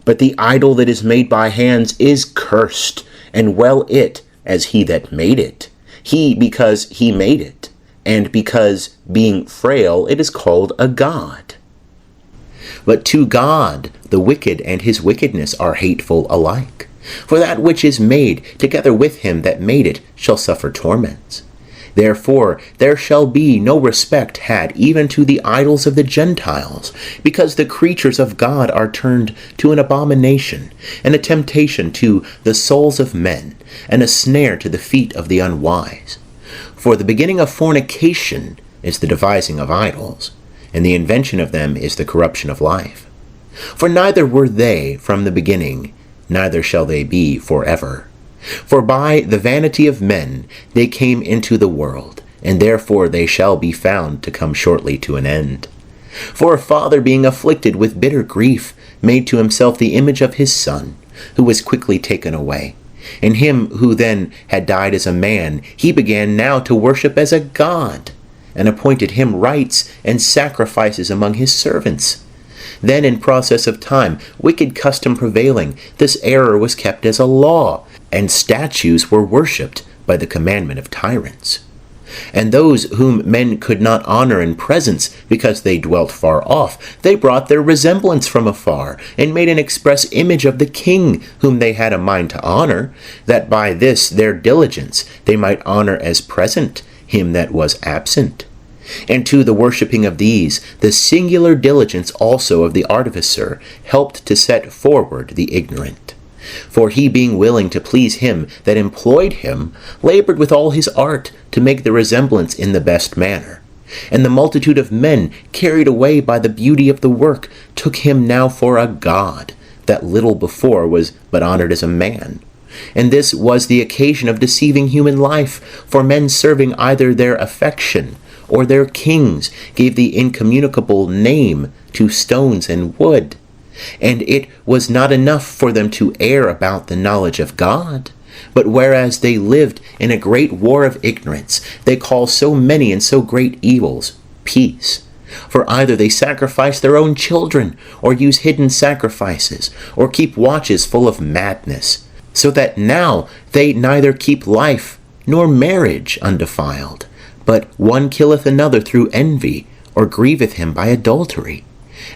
But the idol that is made by hands is cursed, and well it, as he that made it. He, because he made it, and because, being frail, it is called a god. But to God the wicked and his wickedness are hateful alike. For that which is made, together with him that made it, shall suffer torments. Therefore there shall be no respect had even to the idols of the Gentiles, because the creatures of God are turned to an abomination, and a temptation to the souls of men, and a snare to the feet of the unwise. For the beginning of fornication is the devising of idols, and the invention of them is the corruption of life. For neither were they from the beginning, neither shall they be forever. For by the vanity of men they came into the world, and therefore they shall be found to come shortly to an end. For a father being afflicted with bitter grief made to himself the image of his son, who was quickly taken away. And him who then had died as a man, he began now to worship as a god, and appointed him rites and sacrifices among his servants. Then in process of time, wicked custom prevailing, this error was kept as a law, and statues were worshipped by the commandment of tyrants. And those whom men could not honor in presence because they dwelt far off, they brought their resemblance from afar, and made an express image of the king whom they had a mind to honor, that by this their diligence they might honor as present him that was absent. And to the worshipping of these, the singular diligence also of the artificer helped to set forward the ignorant. For he, being willing to please him that employed him, labored with all his art to make the resemblance in the best manner. And the multitude of men, carried away by the beauty of the work, took him now for a god, that little before was but honored as a man. And this was the occasion of deceiving human life, for men serving either their affection or their kings gave the incommunicable name to stones and wood. And it was not enough for them to err about the knowledge of God, but whereas they lived in a great war of ignorance, they call so many and so great evils peace. For either they sacrifice their own children, or use hidden sacrifices, or keep watches full of madness, so that now they neither keep life nor marriage undefiled, but one killeth another through envy, or grieveth him by adultery.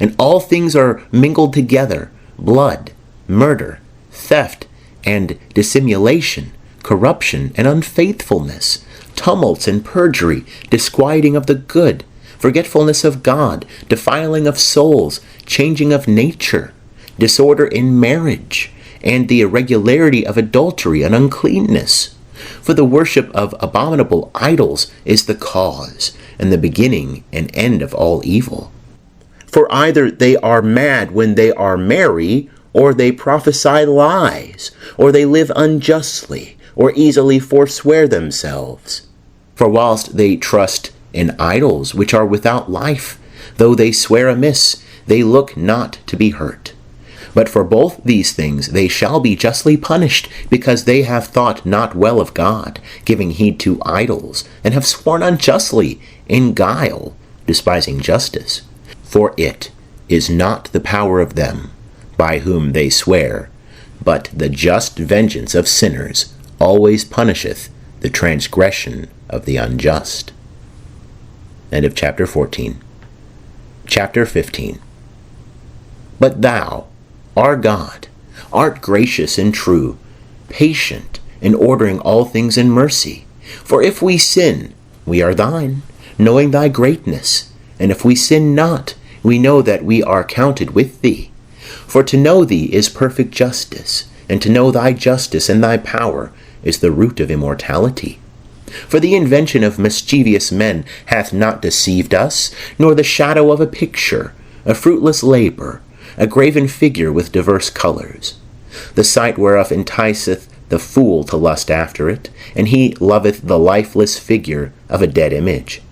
And all things are mingled together, blood, murder, theft, and dissimulation, corruption and unfaithfulness, tumults and perjury, disquieting of the good, forgetfulness of God, defiling of souls, changing of nature, disorder in marriage, and the irregularity of adultery and uncleanness. For the worship of abominable idols is the cause, and the beginning and end of all evil. For either they are mad when they are merry, or they prophesy lies, or they live unjustly, or easily forswear themselves. For whilst they trust in idols which are without life, though they swear amiss, they look not to be hurt. But for both these things they shall be justly punished, because they have thought not well of God, giving heed to idols, and have sworn unjustly in guile, despising justice. For it is not the power of them by whom they swear, but the just vengeance of sinners always punisheth the transgression of the unjust. End of chapter 14. Chapter 15. But thou, our God, art gracious and true, patient in ordering all things in mercy. For if we sin, we are thine, knowing thy greatness. And if we sin not, we know that we are counted with thee. For to know thee is perfect justice, and to know thy justice and thy power is the root of immortality. For the invention of mischievous men hath not deceived us, nor the shadow of a picture, a fruitless labor, a graven figure with diverse colors, the sight whereof enticeth the fool to lust after it, and he loveth the lifeless figure of a dead image.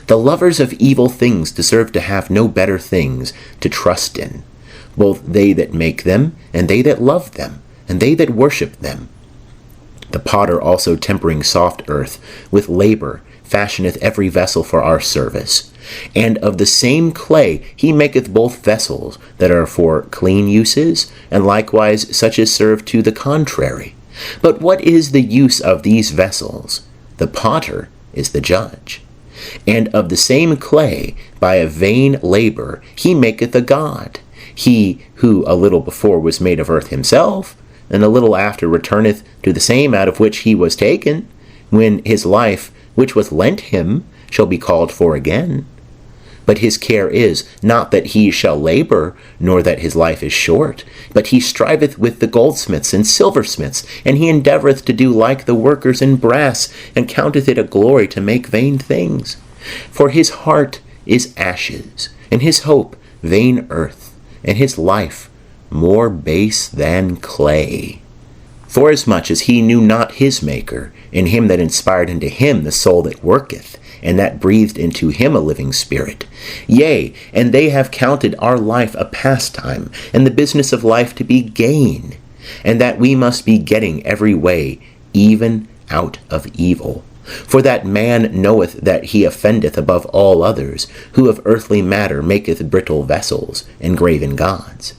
The lovers of evil things deserve to have no better things to trust in, both they that make them, and they that love them, and they that worship them. The potter also, tempering soft earth with labor, fashioneth every vessel for our service. And of the same clay he maketh both vessels that are for clean uses, and likewise such as serve to the contrary. But what is the use of these vessels? The potter is the judge. And of the same clay, by a vain labor, he maketh a god. He who a little before was made of earth himself, and a little after returneth to the same out of which he was taken, when his life, which was lent him, shall be called for again. But his care is, not that he shall labor, nor that his life is short, but he striveth with the goldsmiths and silversmiths, and he endeavoureth to do like the workers in brass, and counteth it a glory to make vain things. For his heart is ashes, and his hope vain earth, and his life more base than clay. Forasmuch as he knew not his Maker, in him that inspired unto him the soul that worketh, and that breathed into him a living spirit. Yea, and they have counted our life a pastime, and the business of life to be gain, and that we must be getting every way, even out of evil. For that man knoweth that he offendeth above all others, who of earthly matter maketh brittle vessels, and graven gods.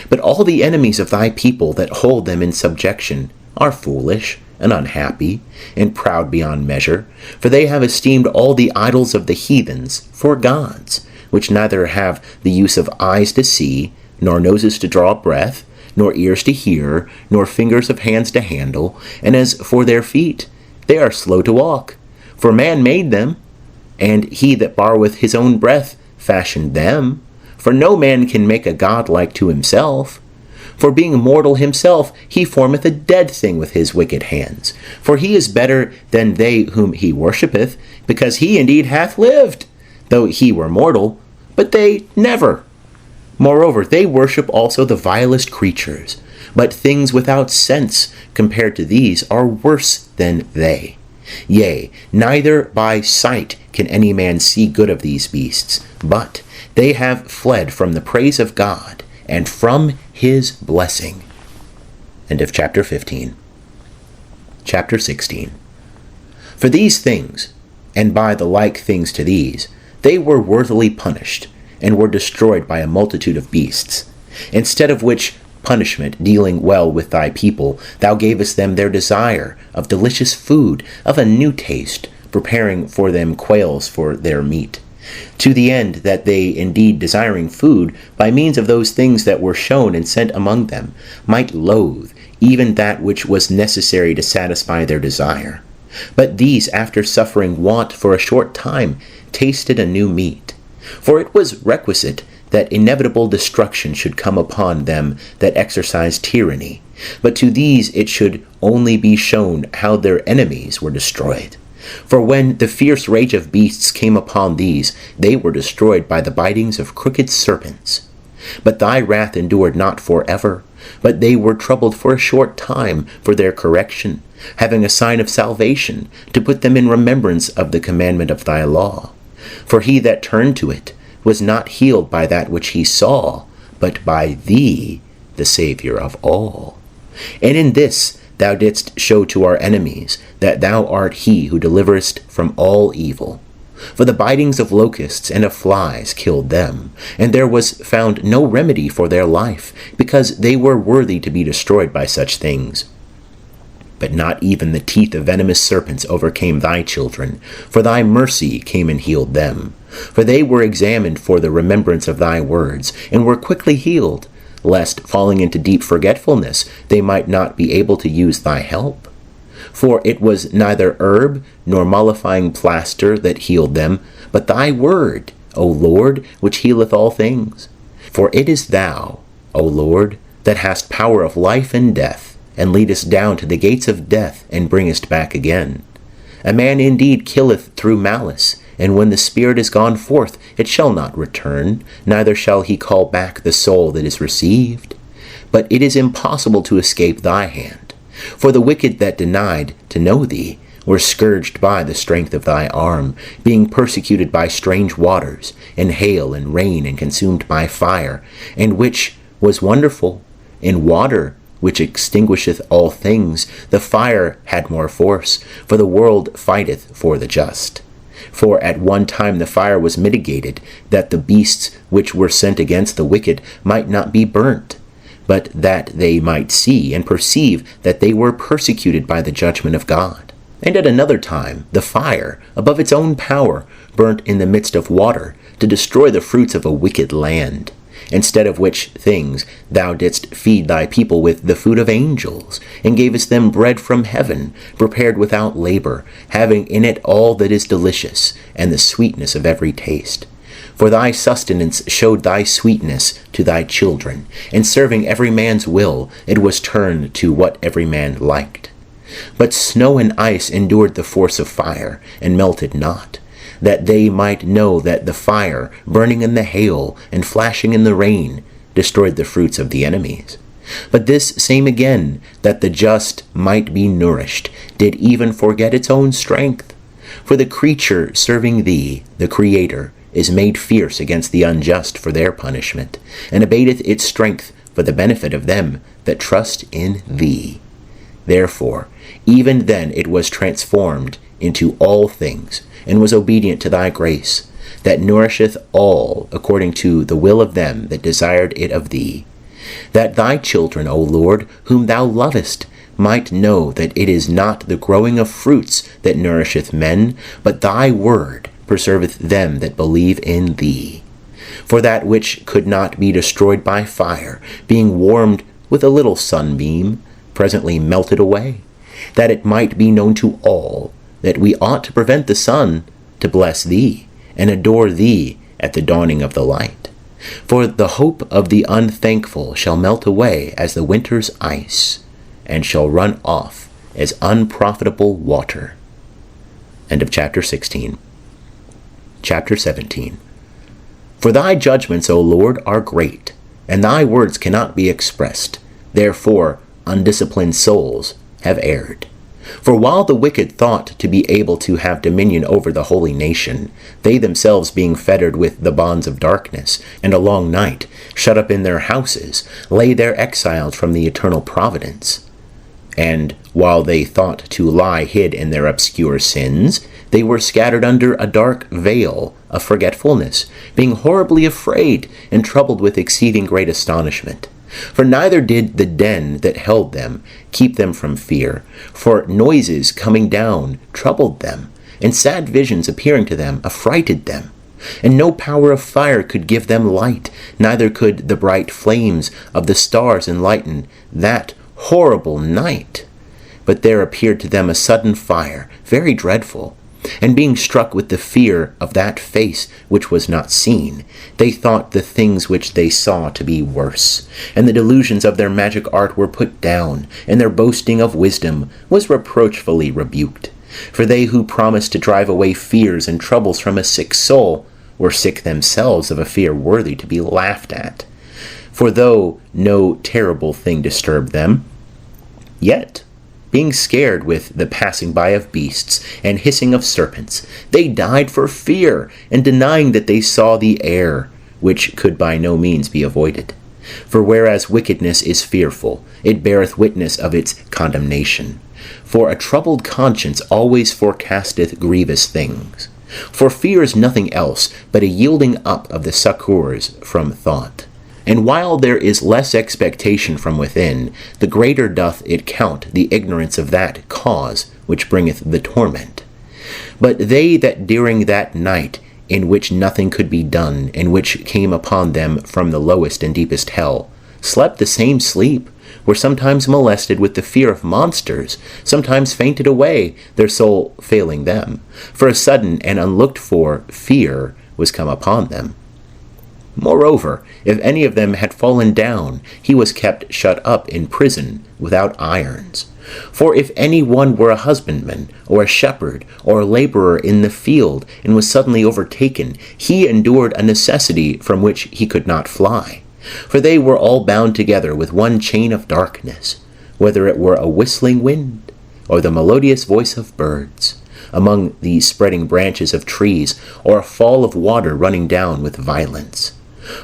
But all the enemies of thy people that hold them in subjection are foolish, and unhappy, and proud beyond measure, for they have esteemed all the idols of the heathens for gods, which neither have the use of eyes to see, nor noses to draw breath, nor ears to hear, nor fingers of hands to handle, and as for their feet, they are slow to walk. For man made them, and he that borroweth his own breath fashioned them. For no man can make a god like to himself. For being mortal himself, he formeth a dead thing with his wicked hands. For he is better than they whom he worshippeth, because he indeed hath lived, though he were mortal, but they never. Moreover, they worship also the vilest creatures, but things without sense compared to these are worse than they. Yea, neither by sight can any man see good of these beasts, but they have fled from the praise of God, and from his blessing. End of chapter 15. Chapter 16. For these things, and by the like things to these, they were worthily punished, and were destroyed by a multitude of beasts. Instead of which punishment, dealing well with thy people, thou gavest them their desire of delicious food, of a new taste, preparing for them quails for their meat. To the end that they, indeed desiring food, by means of those things that were shown and sent among them, might loathe even that which was necessary to satisfy their desire. But these, after suffering want for a short time, tasted a new meat. For it was requisite that inevitable destruction should come upon them that exercised tyranny, but to these it should only be shown how their enemies were destroyed. For when the fierce rage of beasts came upon these, they were destroyed by the bitings of crooked serpents. But thy wrath endured not for ever, but they were troubled for a short time for their correction, having a sign of salvation, to put them in remembrance of the commandment of thy law. For he that turned to it was not healed by that which he saw, but by thee, the Saviour of all. And in this thou didst show to our enemies that thou art he who deliverest from all evil. For the bitings of locusts and of flies killed them, and there was found no remedy for their life, because they were worthy to be destroyed by such things. But not even the teeth of venomous serpents overcame thy children, for thy mercy came and healed them. For they were examined for the remembrance of thy words, and were quickly healed, lest, falling into deep forgetfulness, they might not be able to use thy help. For it was neither herb nor mollifying plaster that healed them, but thy word, O Lord, which healeth all things. For it is thou, O Lord, that hast power of life and death, and leadest down to the gates of death, and bringest back again. A man indeed killeth through malice, and when the spirit is gone forth, it shall not return, neither shall he call back the soul that is received. But it is impossible to escape thy hand. For the wicked that denied to know thee were scourged by the strength of thy arm, being persecuted by strange waters, and hail and rain, and consumed by fire, and which was wonderful, in water which extinguisheth all things, the fire had more force, for the world fighteth for the just. For at one time the fire was mitigated, that the beasts which were sent against the wicked might not be burnt, but that they might see and perceive that they were persecuted by the judgment of God. And at another time the fire, above its own power, burnt in the midst of water, to destroy the fruits of a wicked land. Instead of which things thou didst feed thy people with the food of angels, and gavest them bread from heaven, prepared without labor, having in it all that is delicious, and the sweetness of every taste. For thy sustenance showed thy sweetness to thy children, and serving every man's will, it was turned to what every man liked. But snow and ice endured the force of fire, and melted not, that they might know that the fire, burning in the hail, and flashing in the rain, destroyed the fruits of the enemies. But this same again, that the just might be nourished, did even forget its own strength. For the creature serving thee, the Creator, is made fierce against the unjust for their punishment, and abateth its strength for the benefit of them that trust in thee. Therefore, even then it was transformed into all things, and was obedient to thy grace, that nourisheth all according to the will of them that desired it of thee. That thy children, O Lord, whom thou lovest, might know that it is not the growing of fruits that nourisheth men, but thy word preserveth them that believe in thee. For that which could not be destroyed by fire, being warmed with a little sunbeam, presently melted away, that it might be known to all that we ought to prevent the sun, to bless thee, and adore thee at the dawning of the light. For the hope of the unthankful shall melt away as the winter's ice, and shall run off as unprofitable water. End of chapter 16. Chapter 17. For thy judgments, O Lord, are great, and thy words cannot be expressed. Therefore undisciplined souls have erred. For while the wicked thought to be able to have dominion over the holy nation, they themselves being fettered with the bonds of darkness, and a long night, shut up in their houses, lay there exiled from the eternal providence. And while they thought to lie hid in their obscure sins, they were scattered under a dark veil of forgetfulness, being horribly afraid and troubled with exceeding great astonishment. For neither did the den that held them keep them from fear, for noises coming down troubled them, and sad visions appearing to them affrighted them. And no power of fire could give them light, neither could the bright flames of the stars enlighten that horrible night. But there appeared to them a sudden fire, very dreadful. And being struck with the fear of that face which was not seen, they thought the things which they saw to be worse. And the delusions of their magic art were put down, and their boasting of wisdom was reproachfully rebuked. For they who promised to drive away fears and troubles from a sick soul were sick themselves of a fear worthy to be laughed at. For though no terrible thing disturbed them, yet being scared with the passing by of beasts and hissing of serpents, they died for fear, and denying that they saw the air, which could by no means be avoided. For whereas wickedness is fearful, it beareth witness of its condemnation. For a troubled conscience always forecasteth grievous things. For fear is nothing else but a yielding up of the succours from thought. And while there is less expectation from within, the greater doth it count the ignorance of that cause which bringeth the torment. But they that during that night, in which nothing could be done, and which came upon them from the lowest and deepest hell, slept the same sleep, were sometimes molested with the fear of monsters, sometimes fainted away, their soul failing them, for a sudden and unlooked-for fear was come upon them. Moreover, if any of them had fallen down, he was kept shut up in prison without irons. For if any one were a husbandman, or a shepherd, or a laborer in the field, and was suddenly overtaken, he endured a necessity from which he could not fly. For they were all bound together with one chain of darkness, whether it were a whistling wind, or the melodious voice of birds, among the spreading branches of trees, or a fall of water running down with violence,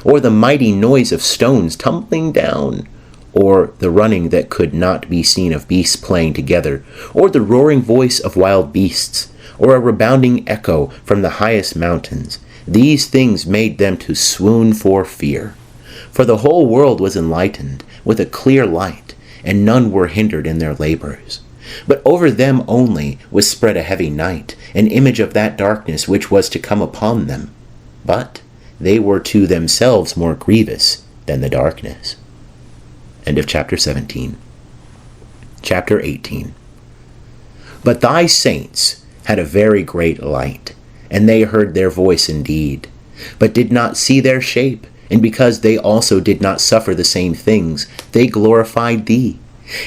or the mighty noise of stones tumbling down, or the running that could not be seen of beasts playing together, or the roaring voice of wild beasts, or a rebounding echo from the highest mountains. These things made them to swoon for fear. For the whole world was enlightened with a clear light, and none were hindered in their labors. But over them only was spread a heavy night, an image of that darkness which was to come upon them. But they were to themselves more grievous than the darkness. End of chapter 17. Chapter 18. But thy saints had a very great light, and they heard their voice indeed, but did not see their shape, and because they also did not suffer the same things, they glorified thee.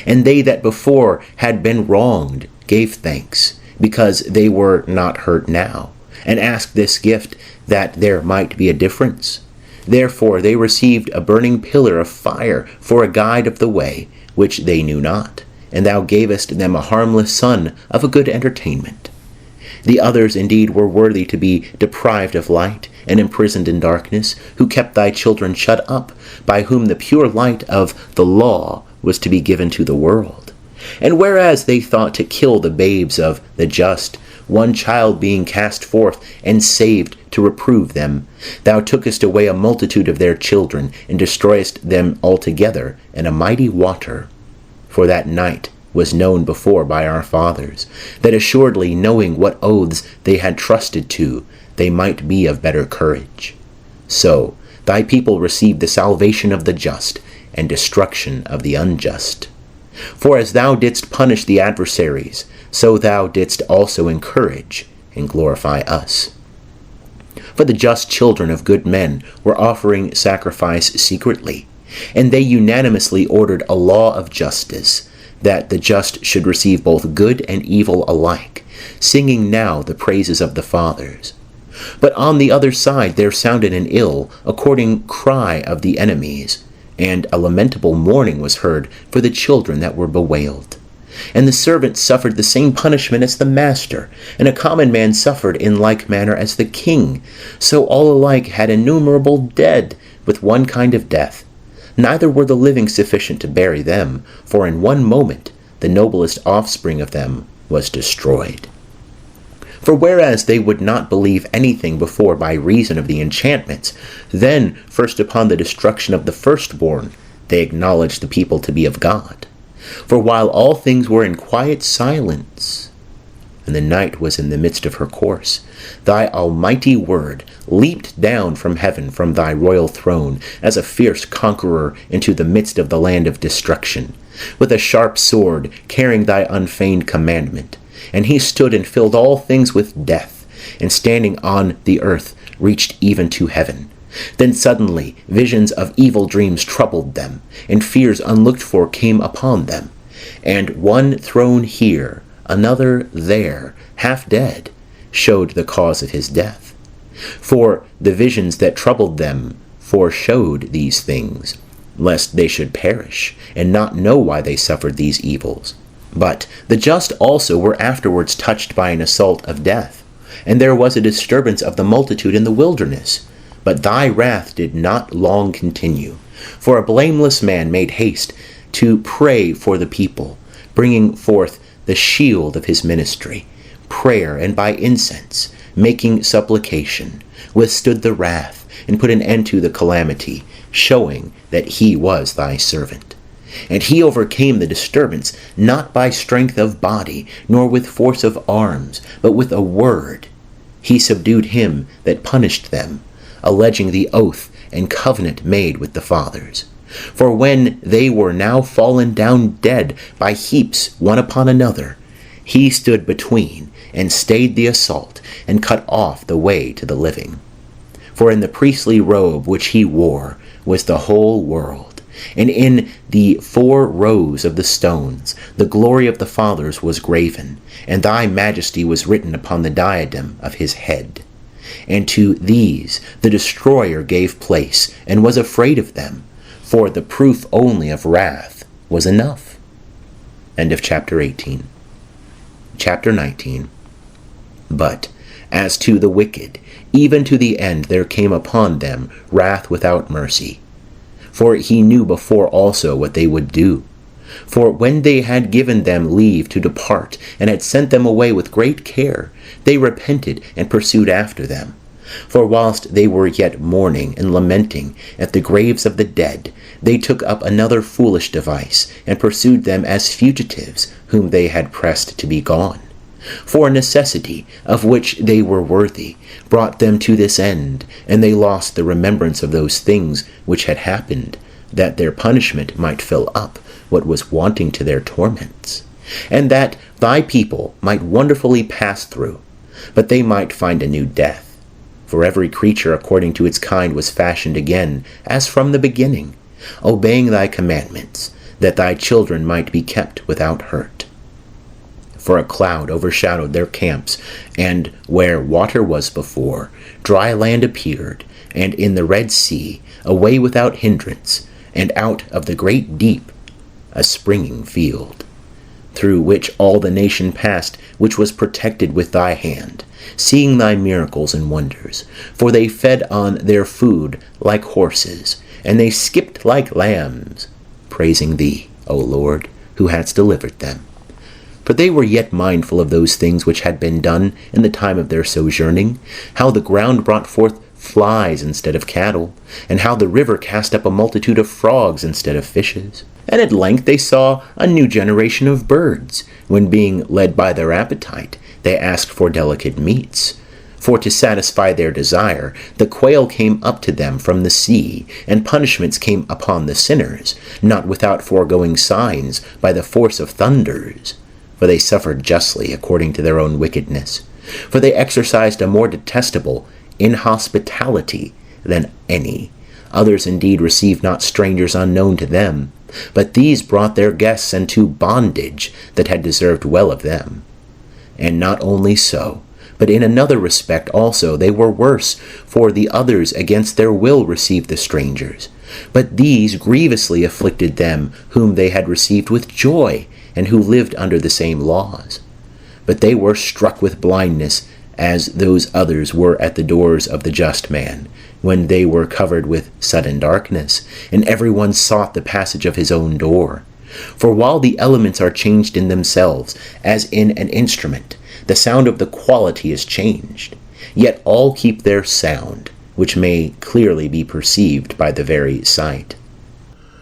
And they that before had been wronged gave thanks, because they were not hurt now, and asked this gift that there might be a difference. Therefore they received a burning pillar of fire for a guide of the way, which they knew not. And thou gavest them a harmless son of a good entertainment. The others indeed were worthy to be deprived of light and imprisoned in darkness, who kept thy children shut up, by whom the pure light of the law was to be given to the world. And whereas they thought to kill the babes of the just, one child being cast forth and saved to reprove them, thou tookest away a multitude of their children, and destroyest them altogether in a mighty water. For that night was known before by our fathers, that assuredly knowing what oaths they had trusted to, they might be of better courage. So thy people received the salvation of the just, and destruction of the unjust. For as thou didst punish the adversaries, so thou didst also encourage and glorify us. For the just children of good men were offering sacrifice secretly, and they unanimously ordered a law of justice, that the just should receive both good and evil alike, singing now the praises of the fathers. But on the other side there sounded an ill, according cry of the enemies, and a lamentable mourning was heard for the children that were bewailed. And the servant suffered the same punishment as the master, and a common man suffered in like manner as the king. So all alike had innumerable dead with one kind of death. Neither were the living sufficient to bury them, for in one moment the noblest offspring of them was destroyed. For whereas they would not believe anything before by reason of the enchantments, then first upon the destruction of the firstborn they acknowledged the people to be of God. For while all things were in quiet silence, and the night was in the midst of her course, thy almighty word leaped down from heaven from thy royal throne as a fierce conqueror into the midst of the land of destruction, with a sharp sword carrying thy unfeigned commandment. And he stood and filled all things with death, and standing on the earth reached even to heaven. Then suddenly visions of evil dreams troubled them, and fears unlooked for came upon them. And one thrown here, another there, half dead, showed the cause of his death. For the visions that troubled them foreshowed these things, lest they should perish, and not know why they suffered these evils. But the just also were afterwards touched by an assault of death, and there was a disturbance of the multitude in the wilderness. But thy wrath did not long continue, for a blameless man made haste to pray for the people, bringing forth the shield of his ministry, prayer, and by incense, making supplication, withstood the wrath, and put an end to the calamity, showing that he was thy servant. And he overcame the disturbance, not by strength of body, nor with force of arms, but with a word. He subdued him that punished them, alleging the oath and covenant made with the fathers. For when they were now fallen down dead by heaps one upon another, he stood between, and stayed the assault, and cut off the way to the living. For in the priestly robe which he wore was the whole world, and in the 4 rows of the stones the glory of the fathers was graven, and thy majesty was written upon the diadem of his head. And to these the destroyer gave place, and was afraid of them, for the proof only of wrath was enough. End of chapter 18. Chapter 19. But as to the wicked, even to the end there came upon them wrath without mercy. For he knew before also what they would do. For when they had given them leave to depart, and had sent them away with great care, they repented and pursued after them. For whilst they were yet mourning and lamenting at the graves of the dead, they took up another foolish device, and pursued them as fugitives whom they had pressed to be gone. For necessity, of which they were worthy, brought them to this end, and they lost the remembrance of those things which had happened, that their punishment might fill up what was wanting to their torments, and that thy people might wonderfully pass through, but they might find a new death. For every creature according to its kind was fashioned again, as from the beginning, obeying thy commandments, that thy children might be kept without hurt. For a cloud overshadowed their camps, and where water was before, dry land appeared, and in the Red Sea a way without hindrance, and out of the great deep a springing field, through which all the nation passed, which was protected with thy hand, seeing thy miracles and wonders. For they fed on their food like horses, and they skipped like lambs, praising thee, O Lord, who hadst delivered them. For they were yet mindful of those things which had been done in the time of their sojourning, how the ground brought forth flies instead of cattle, and how the river cast up a multitude of frogs instead of fishes. And at length they saw a new generation of birds, when being led by their appetite, they asked for delicate meats. For to satisfy their desire, the quail came up to them from the sea, and punishments came upon the sinners, not without foregoing signs by the force of thunders. For they suffered justly according to their own wickedness. For they exercised a more detestable inhospitality than any. Others indeed received not strangers unknown to them, but these brought their guests into bondage that had deserved well of them. And not only so, but in another respect also they were worse, for the others against their will received the strangers. But these grievously afflicted them whom they had received with joy, and who lived under the same laws. But they were struck with blindness, as those others were at the doors of the just man, when they were covered with sudden darkness, and every one sought the passage of his own door. For while the elements are changed in themselves, as in an instrument, the sound of the quality is changed, yet all keep their sound, which may clearly be perceived by the very sight.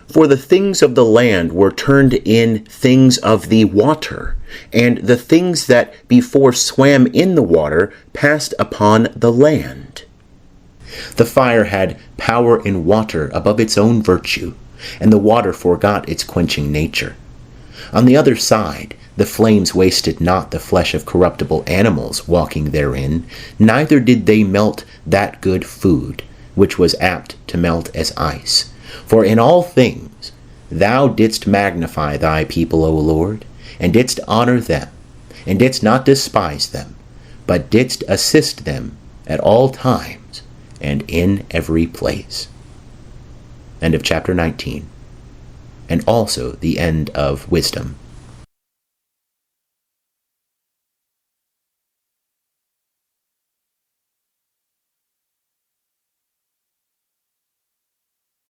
For the things of the land were turned in things of the water, and the things that before swam in the water passed upon the land. The fire had power in water above its own virtue, and the water forgot its quenching nature. On the other side, the flames wasted not the flesh of corruptible animals walking therein, neither did they melt that good food, which was apt to melt as ice. For in all things thou didst magnify thy people, O Lord, and didst honor them, and didst not despise them, but didst assist them at all times and in every place. End of chapter 19, and also the end of Wisdom.